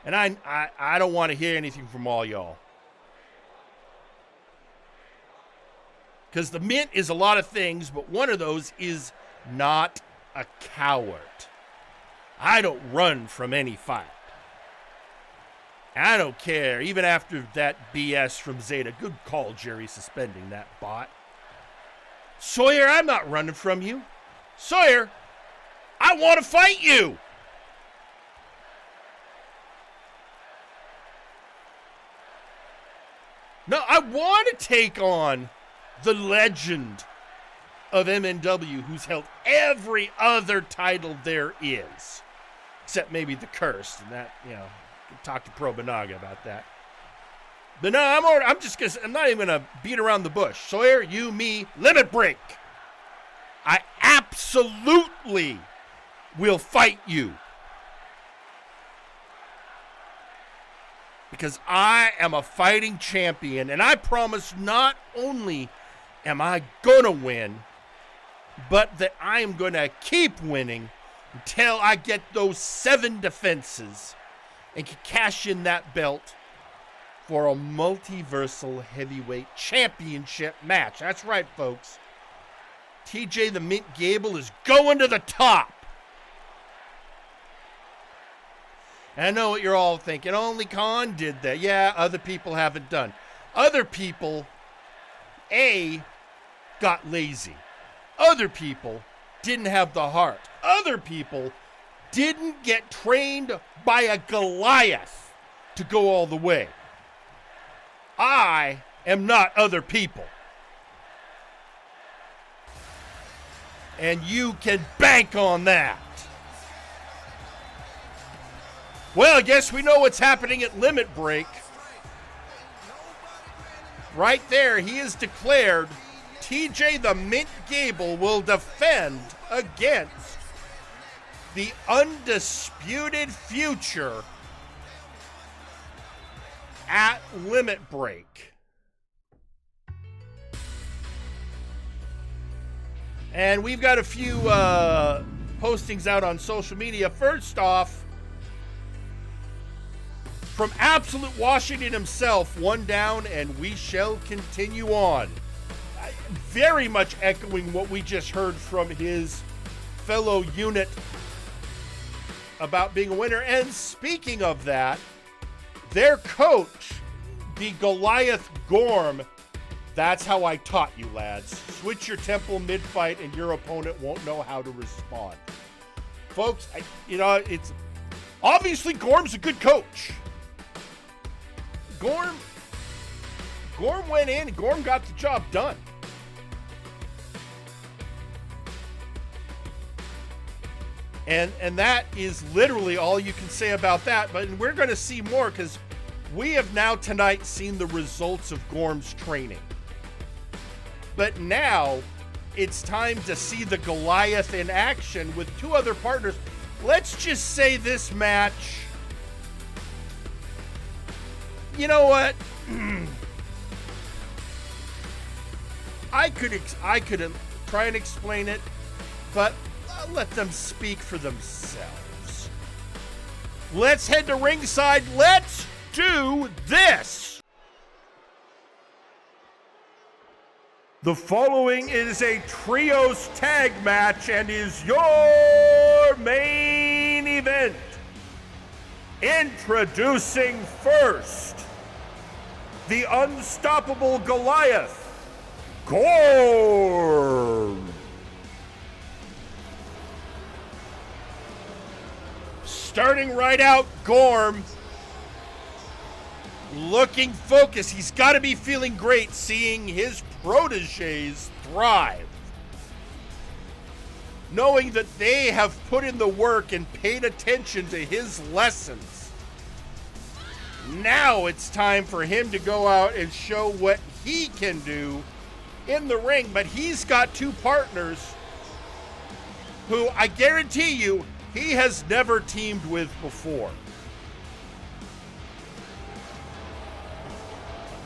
And I don't want to hear anything from all y'all. Because the Mint is a lot of things, but one of those is not a coward. I don't run from any fight. I don't care, even after that BS from Zeta. Good call, Jerry, suspending that bot. Sawyer, I'm not running from you. Sawyer, I want to fight you. No, I want to take on the legend of MNW, who's held every other title there is, except maybe the Cursed, and that, you know, talk to Pro Banaga about that. But no, I'm not even gonna beat around the bush. Sawyer, you, me, limit break. I absolutely will fight you. Because I am a fighting champion, and I promise not only am I gonna win, but that I am gonna keep winning until I get those 7 defenses and can cash in that belt for a multiversal heavyweight championship match. That's right, folks. TJ the Mint Gable is going to the top. And I know what you're all thinking. Only Khan did that. Yeah, other people haven't done. Other people, got lazy. Other people didn't have the heart. Other people didn't get trained by a Goliath to go all the way. I am not other people. And you can bank on that. Well, I guess we know what's happening at Limit Break. Right there, he is declared TJ the Mint Gable will defend against the undisputed future at Limit Break. And we've got a few postings out on social media. First off, from Absolute Washington himself, one down and we shall continue on. Very much echoing what we just heard from his fellow unit about being a winner. And speaking of that, their coach, the Goliath Gorm, That's how I taught you, lads. Switch your tempo mid-fight and your opponent won't know how to respond. Folks, it's obviously Gorm's a good coach. Gorm went in and Gorm got the job done. And that is literally all you can say about that. But we're going to see more because we have now tonight seen the results of Gorm's training. But now it's time to see the Goliath in action with two other partners. Let's just say this match, you know what? I could try and explain it, but I'll let them speak for themselves. Let's head to ringside. Let's do this. The following is a trios tag match and is your main event. Introducing first, the unstoppable Goliath, Gorm. Starting right out, Gorm, looking focused. He's got to be feeling great seeing his proteges thrive. Knowing that they have put in the work and paid attention to his lessons. Now it's time for him to go out and show what he can do in the ring. But he's got two partners who I guarantee you he has never teamed with before.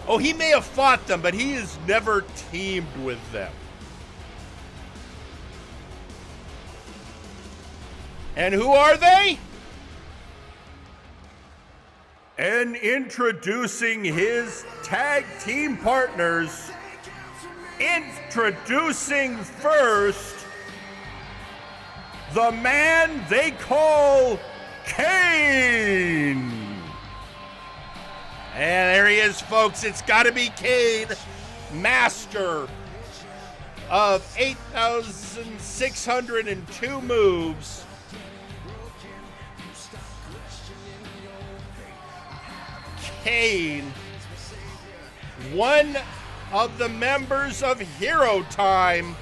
Oh, he may have fought them, but he has never teamed with them. And who are they? And introducing his tag team partners, introducing first, the man they call Kane. And there he is, folks. It's got to be Kane, master of 8,602 moves. Kane, one of the members of Hero Time.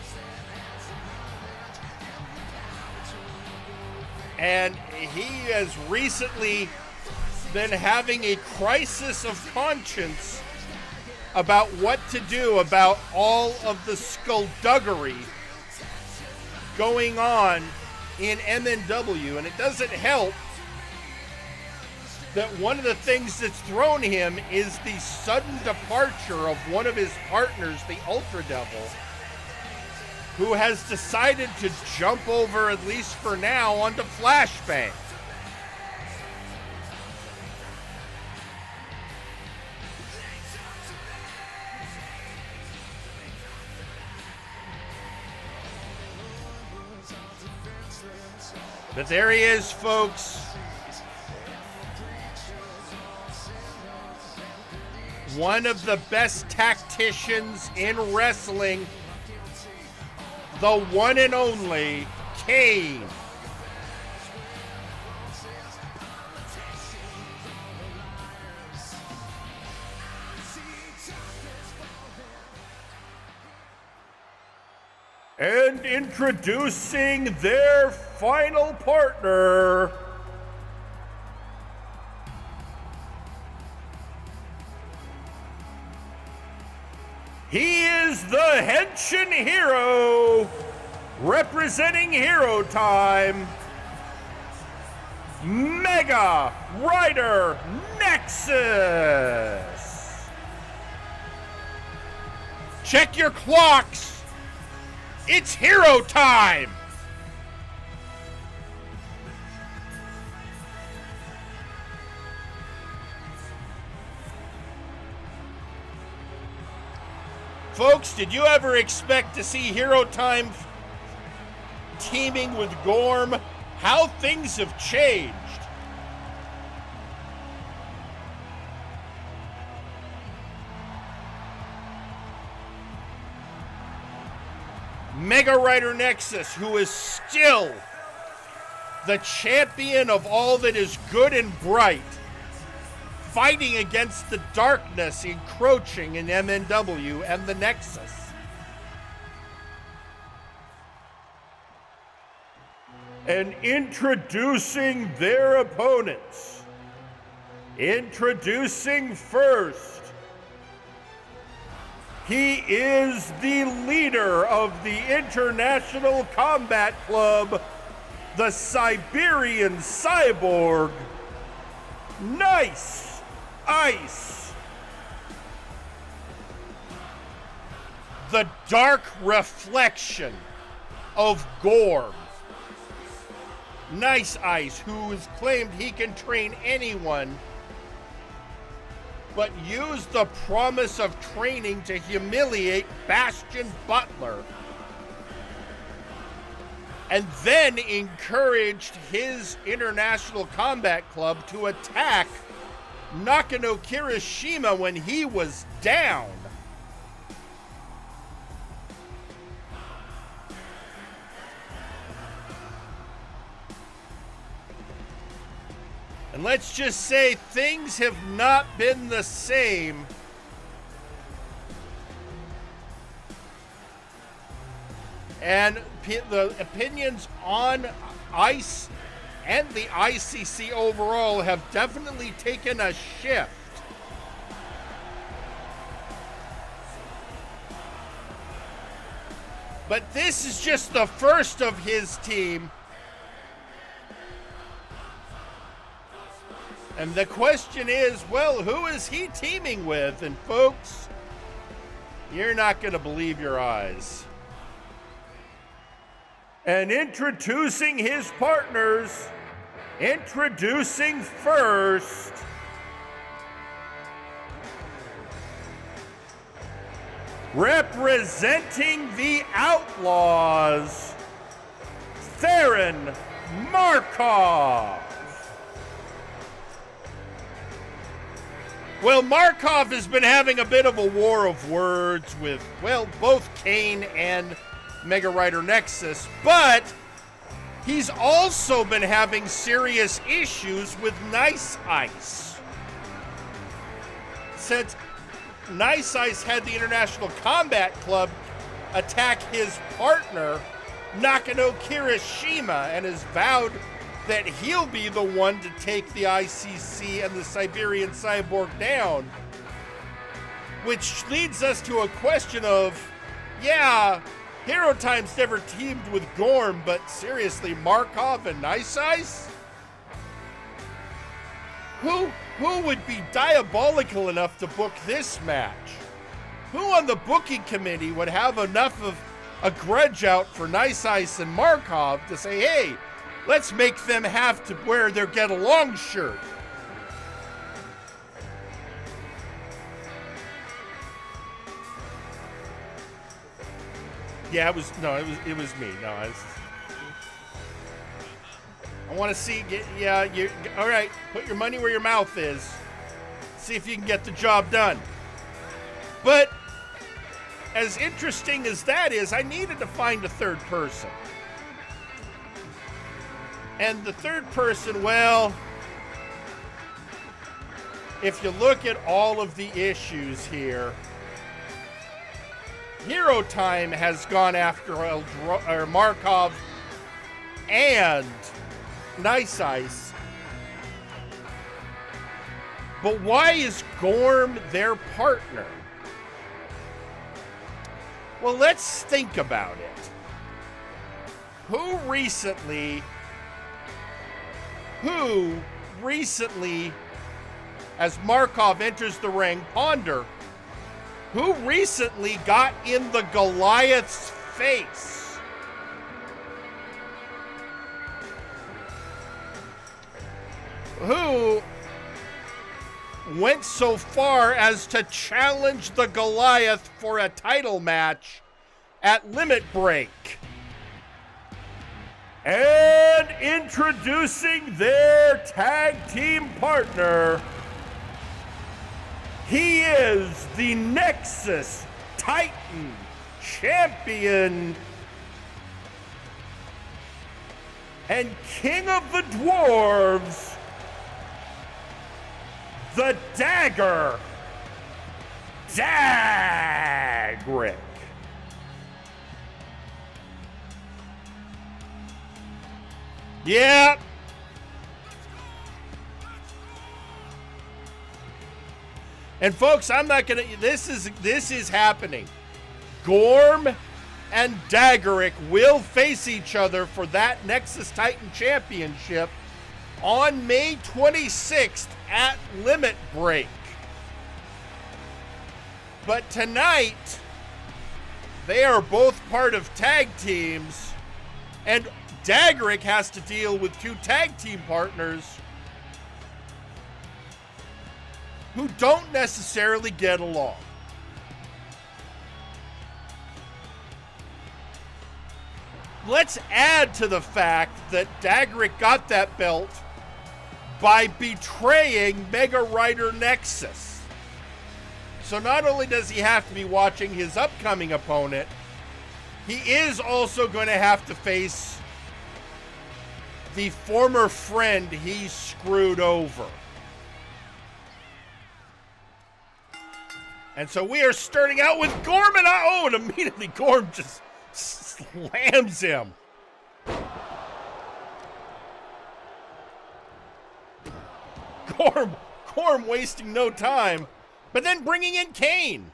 And he has recently been having a crisis of conscience about what to do about all of the skullduggery going on in MNW. And it doesn't help that one of the things that's thrown him is the sudden departure of one of his partners, the Ultra Devil, who has decided to jump over, at least for now, onto Flashbang. But there he is, folks. One of the best tacticians in wrestling, the one and only Kane. And introducing their final partner, he is the Henshin Hero, representing Hero Time, Mega Rider Nexus. Check your clocks. It's Hero Time. Folks, did you ever expect to see Hero Time teaming with Gorm? How things have changed. Mega Rider Nexus, who is still the champion of all that is good and bright, fighting against the darkness encroaching in MNW and the Nexus. And introducing their opponents. Introducing first, he is the leader of the International Combat Club, the Siberian Cyborg, Nice Ice. The dark reflection of Gorm. Nice Ice, who has claimed he can train anyone, but use the promise of training to humiliate Bastion Butler. And then encouraged his International Combat Club to attack Nakano Kirishima when he was down. And let's just say things have not been the same and the opinions on ICE and the ICC overall have definitely taken a shift. But this is just the first of his team. And the question is, well, who is he teaming with? And folks, you're not going to believe your eyes. And introducing his partners, introducing first, representing the Outlaws, Theron Markov. Well, Markov has been having a bit of a war of words with, well, both Kane and Mega Rider Nexus, but he's also been having serious issues with Nice Ice. Since Nice Ice had the International Combat Club attack his partner, Nakano Kirishima, and has vowed that he'll be the one to take the ICC and the Siberian Cyborg down. Which leads us to a question of, yeah, Hero Time's never teamed with Gorm, but seriously, Markov and Nice Ice? Who would be diabolical enough to book this match? Who on the booking committee would have enough of a grudge out for Nice Ice and Markov to say, hey, let's make them have to wear their get along shirt? Yeah, it was me. No, I want to see. All right. Put your money where your mouth is. See if you can get the job done. But as interesting as that is, I needed to find a third person. And the third person, well, if you look at all of the issues here, Hero Time has gone after Markov and Nice Ice. But why is Gorm their partner? Well, let's think about it. Who recently, as Markov enters the ring, ponder, who recently got in the Goliath's face? Who went so far as to challenge the Goliath for a title match at Limit Break? And introducing their tag team partner, he is the Nexus Titan champion, and King of the Dwarves, the Dagger, Dagrick. Yeah. And folks, I'm not gonna. This is happening. Gorm and Dagarick will face each other for that Nexus Titan Championship on May 26th at Limit Break. But tonight, they are both part of tag teams, and Dagarick has to deal with two tag team partners who don't necessarily get along. Let's add to the fact that Dagarick got that belt by betraying Mega Rider Nexus. So not only does he have to be watching his upcoming opponent, he is also going to have to face the former friend he screwed over. And so we are starting out with Gorm, and immediately Gorm just slams him. Gorm wasting no time, but then bringing in Kane,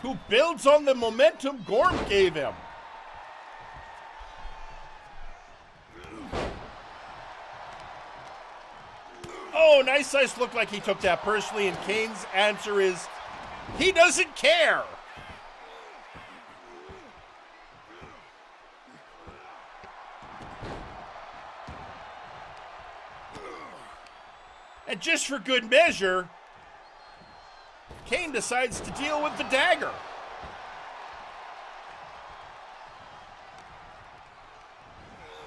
who builds on the momentum Gorm gave him. Oh, Nice Ice looked like he took that personally, and Kane's answer is, he doesn't care. And just for good measure, Kane decides to deal with the dagger.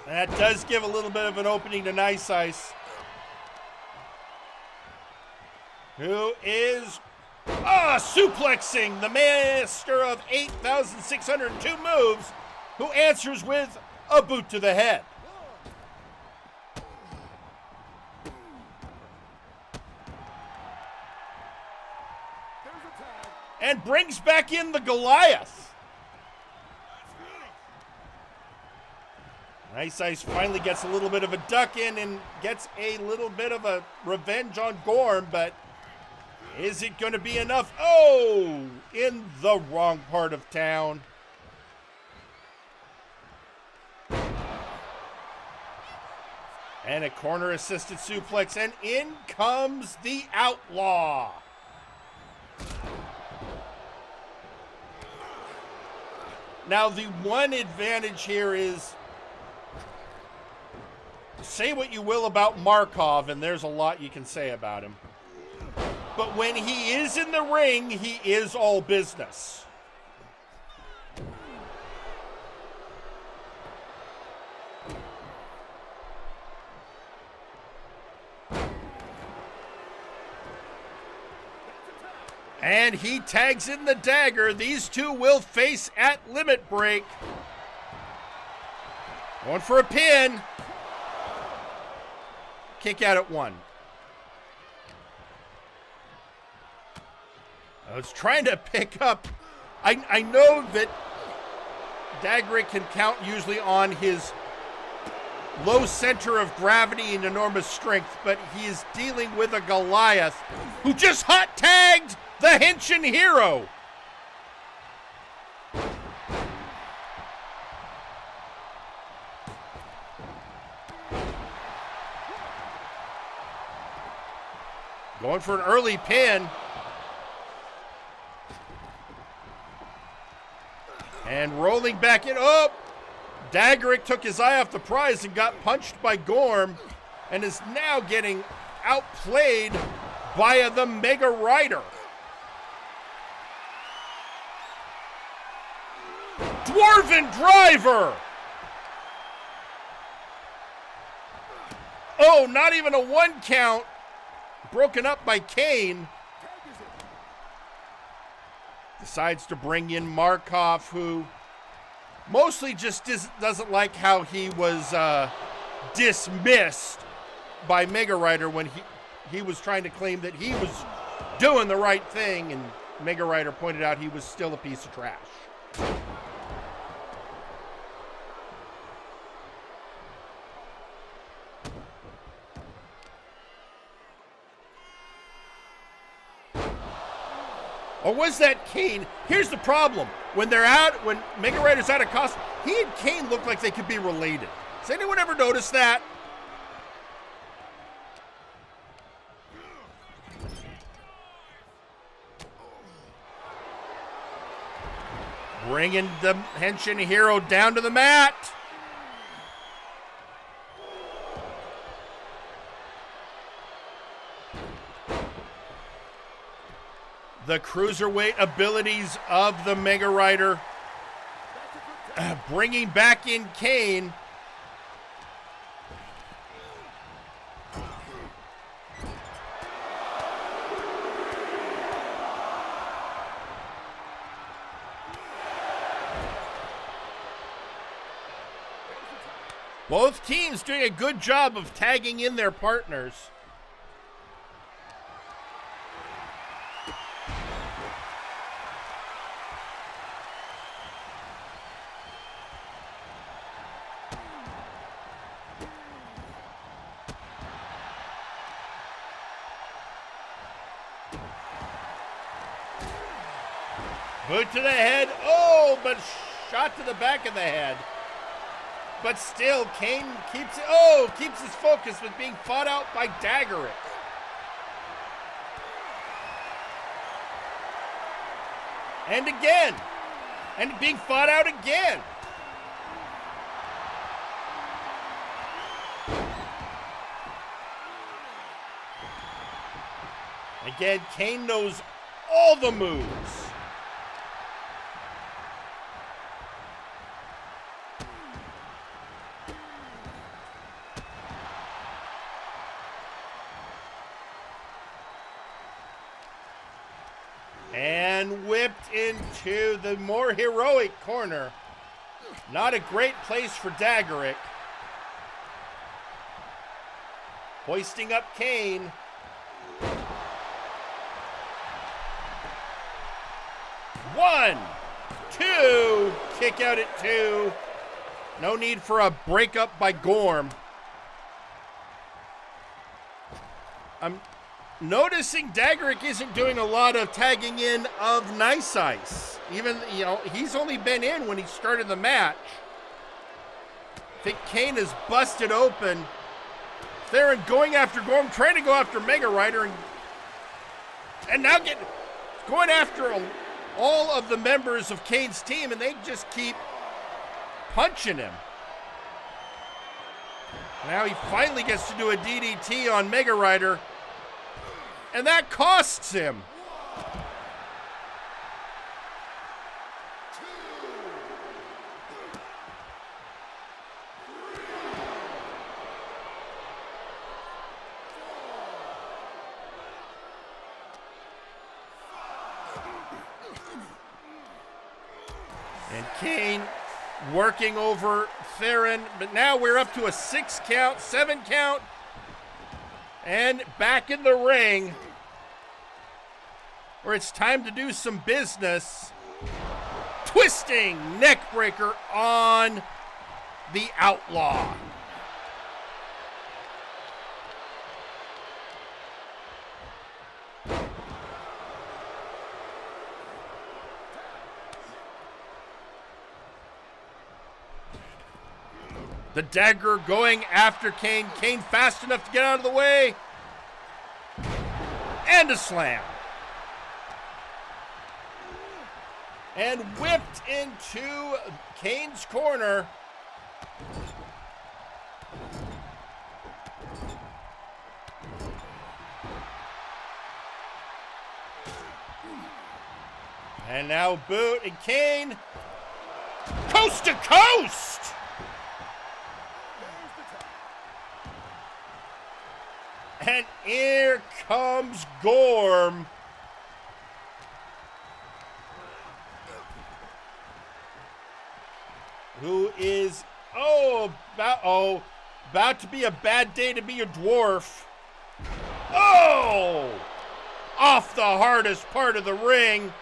That does give a little bit of an opening to Nice Ice, who is suplexing the master of 8,602 moves, who answers with a boot to the head. And brings back in the Goliath. Nice Ice finally gets a little bit of a duck in and gets a little bit of a revenge on Gorm, but is it going to be enough? Oh, in the wrong part of town. And a corner assisted suplex, and in comes the Outlaw. Now, the one advantage here is, say what you will about Markov, and there's a lot you can say about him, but when he is in the ring, he is all business. And he tags in the dagger. These two will face at Limit Break. Going for a pin. Kick out at one. I was trying to pick up. I know that Dagrick can count usually on his low center of gravity and enormous strength, but he is dealing with a Goliath who just hot tagged the Henshin Hero. Going for an early pin. And rolling back in. Oh! Dagarick took his eye off the prize and got punched by Gorm and is now getting outplayed by the Mega Rider. Dwarven Driver! Oh, not even a one count. Broken up by Kane. Decides to bring in Markov, who Mostly just doesn't like how he was dismissed by Mega Rider when he was trying to claim that he was doing the right thing, and Mega Rider pointed out he was still a piece of trash. Or was that Kane? Here's the problem. When Mega Rider's out of costume, he and Kane look like they could be related. Has anyone ever noticed that? Bringing the Henshin hero down to the mat. The cruiserweight abilities of the Mega Rider. Bringing back in Kane. Both teams doing a good job of tagging in their partners. Boot to the head. Oh, but shot to the back of the head. But still, Kane keeps his focus with being fought out by Daggerick. And again. And being fought out again. Again, Kane knows all the moves. And whipped into the more heroic corner. Not a great place for Daggerick. Hoisting up Kane. One, two, kick out at two. No need for a breakup by Gorm. I'm noticing Daggerick isn't doing a lot of tagging in of Nice Ice. Even, he's only been in when he started the match. I think Kane is busted open. Theron going after Gorm, trying to go after Mega Rider, and now going after all of the members of Kane's team, and they just keep punching him. Now he finally gets to do a DDT on Mega Rider, and that costs him. And Kane working over Theron, but now we're up to a 6 count, 7 count, and back in the ring where it's time to do some business. Twisting neckbreaker on the Outlaw. The dagger going after Kane. Kane fast enough to get out of the way. And a slam. And whipped into Kane's corner. And now boot and Kane. Coast to coast. And here comes Gorm. who is, about to be a bad day to be a dwarf. Oh! Off the hardest part of the ring.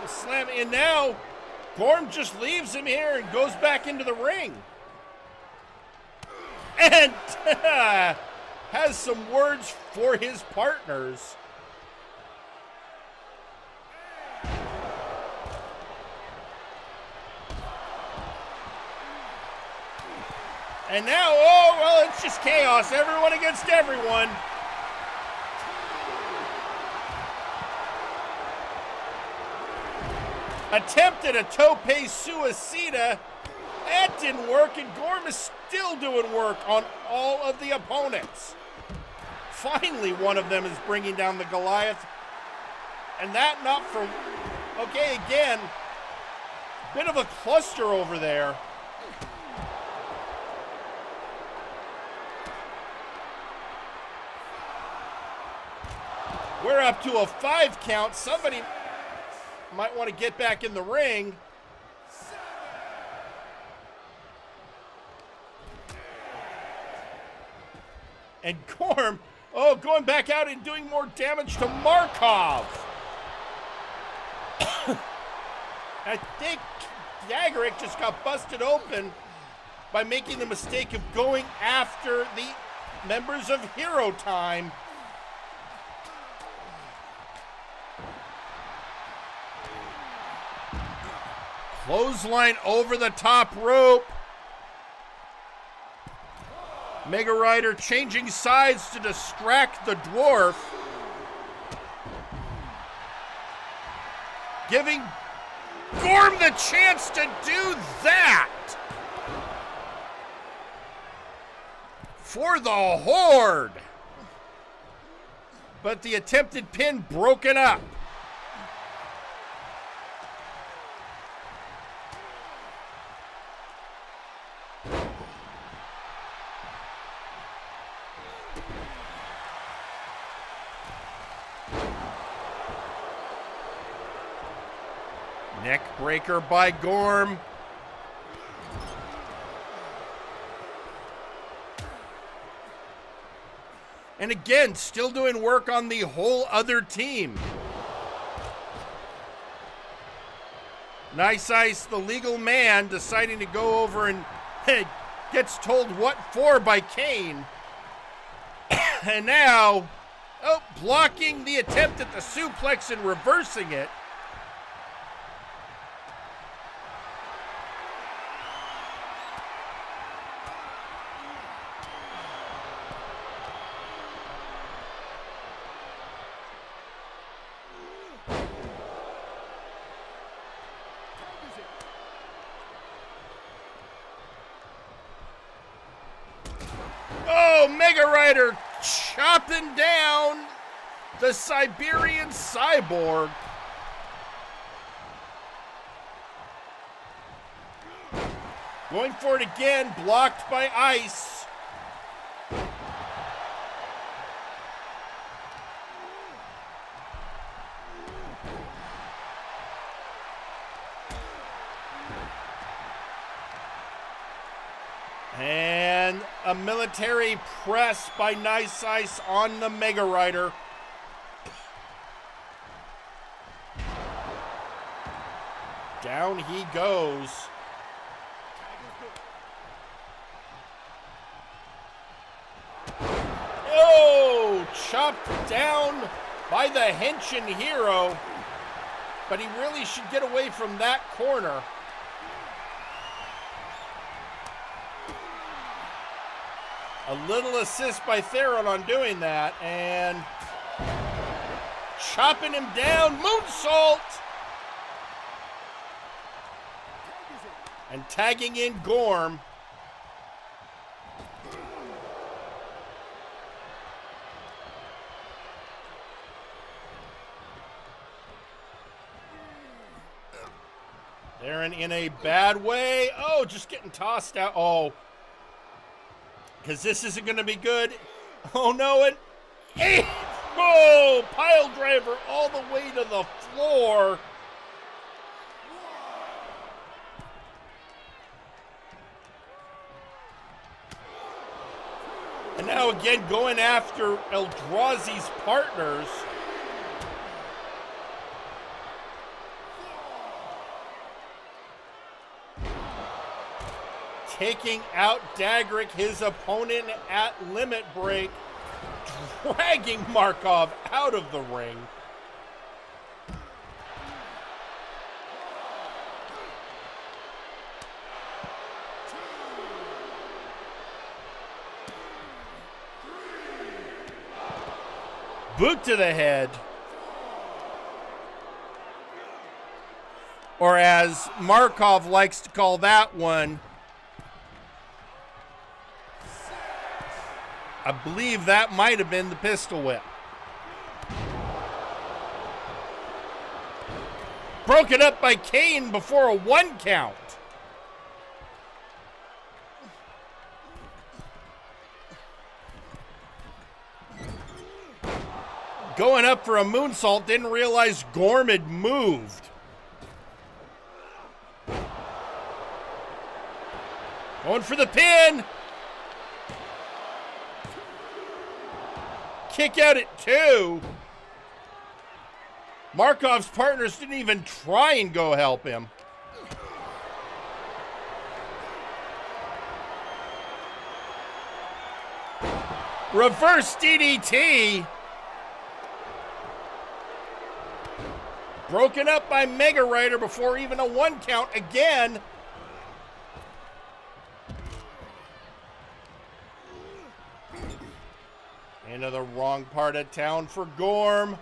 Slam, and now Gorm just leaves him here and goes back into the ring. And has some words for his partners. And now, it's just chaos. Everyone against everyone. Attempted a tope suicida. That didn't work, and Gorm is still doing work on all of the opponents. Finally, one of them is bringing down the Goliath. And that not for... Okay, again, bit of a cluster over there. We're up to a 5 count. Somebody might want to get back in the ring. And Gorm, going back out and doing more damage to Markov. I think Yagarick just got busted open by making the mistake of going after the members of Hero Time. Clothesline over the top rope. Mega Rider changing sides to distract the dwarf. Giving Gorm the chance to do that. For the Horde. But the attempted pin broken up. Neck breaker by Gorm. And again, still doing work on the whole other team. Nice Ice, the legal man, deciding to go over and gets told what for by Kane. And now, blocking the attempt at the suplex and reversing it. Mega Rider chopping down the Siberian Cyborg. Going for it again, blocked by Ice. And a military press by Nice Ice on the Mega Rider. Down he goes. Oh, chopped down by the Henshin Hero. But he really should get away from that corner. A little assist by Theron on doing that, and chopping him down, moonsault! And tagging in Gorm. They're in a bad way. Oh, just getting tossed out. Oh, because this isn't going to be good. Oh, no, and oh, pile driver all the way to the floor. And now again going after Eldrazi's partners. Taking out Dagrick, his opponent at limit break, dragging Markov out of the ring. Boot to the head. Or as Markov likes to call that one, I believe that might have been the pistol whip. Broken up by Kane before a 1 count. Going up for a moonsault, didn't realize Gorm had moved. Going for the pin. Kick out at 2. Markov's partners didn't even try and go help him. Reverse DDT. Broken up by Mega Rider before even a 1 count again. Into the wrong part of town for Gorm.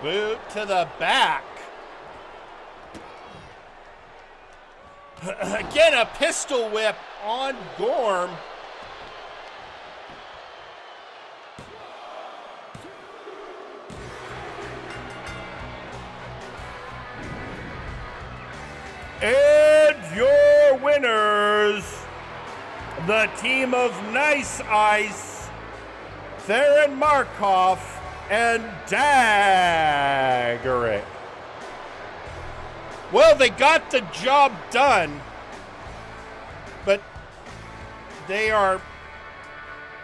Boot to the back. Again, a pistol whip on Gorm. And your winners, the team of Nice Ice, Theron Markov and Dagrick. Well, they got the job done, but they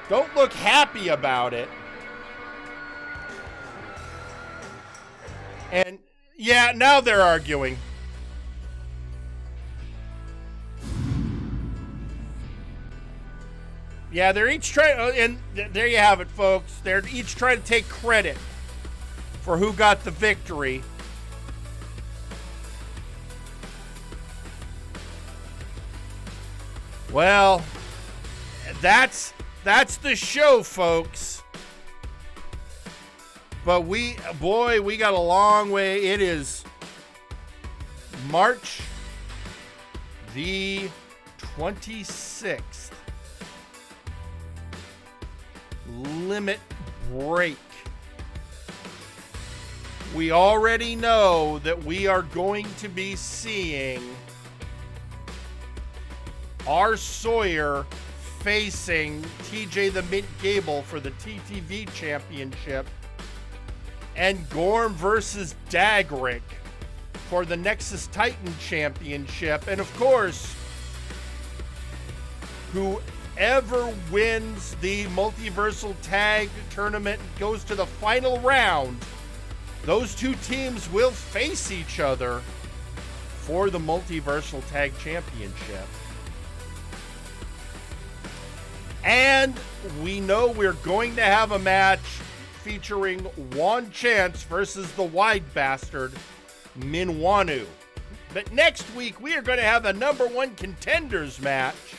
don't look happy about it. And yeah, now they're arguing. Yeah, they're each trying, and there you have it, folks. They're each trying to take credit for who got the victory. Well, that's the show, folks. But we got a long way. It is March the 26th. Limit break. We already know that we are going to be seeing R. Sawyer facing TJ the Mint Gable for the TTV Championship, and Gorm versus Dagrick for the Nexus Titan Championship. And of course, whoever wins the Multiversal Tag Tournament goes to the final round. Those two teams will face each other for the Multiversal Tag Championship. And we know we're going to have a match featuring Juan Chance versus the Wide Bastard, Minwanu. But next week, we are going to have a #1 contenders match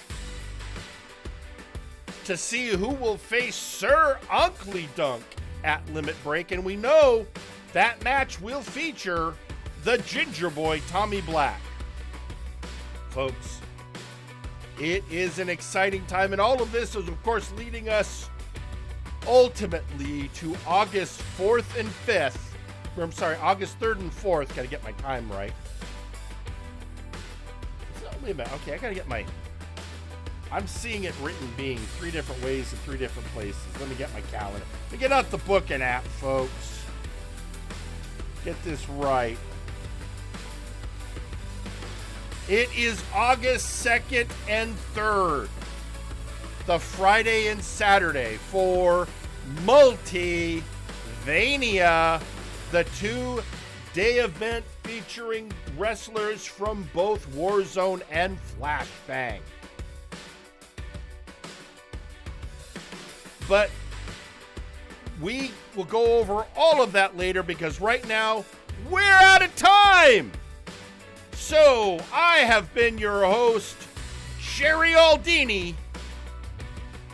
to see who will face Sir Unkley Dunk at Limit Break. And we know that match will feature the Ginger Boy, Tommy Black. Folks, It is an exciting time, and all of this is, of course, leading us ultimately to August 4th and 5th. I'm sorry, August 3rd and 4th. Got to get my time right. Wait a minute. Okay, I got to get my... I'm seeing it written being 3 different ways in 3 different places. Let me get my calendar. Let me get out the booking app, folks. Get this right. It is August 2nd and 3rd. The Friday and Saturday for Multivania, the 2-day event featuring wrestlers from both Warzone and Flashbang. But we will go over all of that later because right now we're out of time. So I have been your host, Sherry Aldini.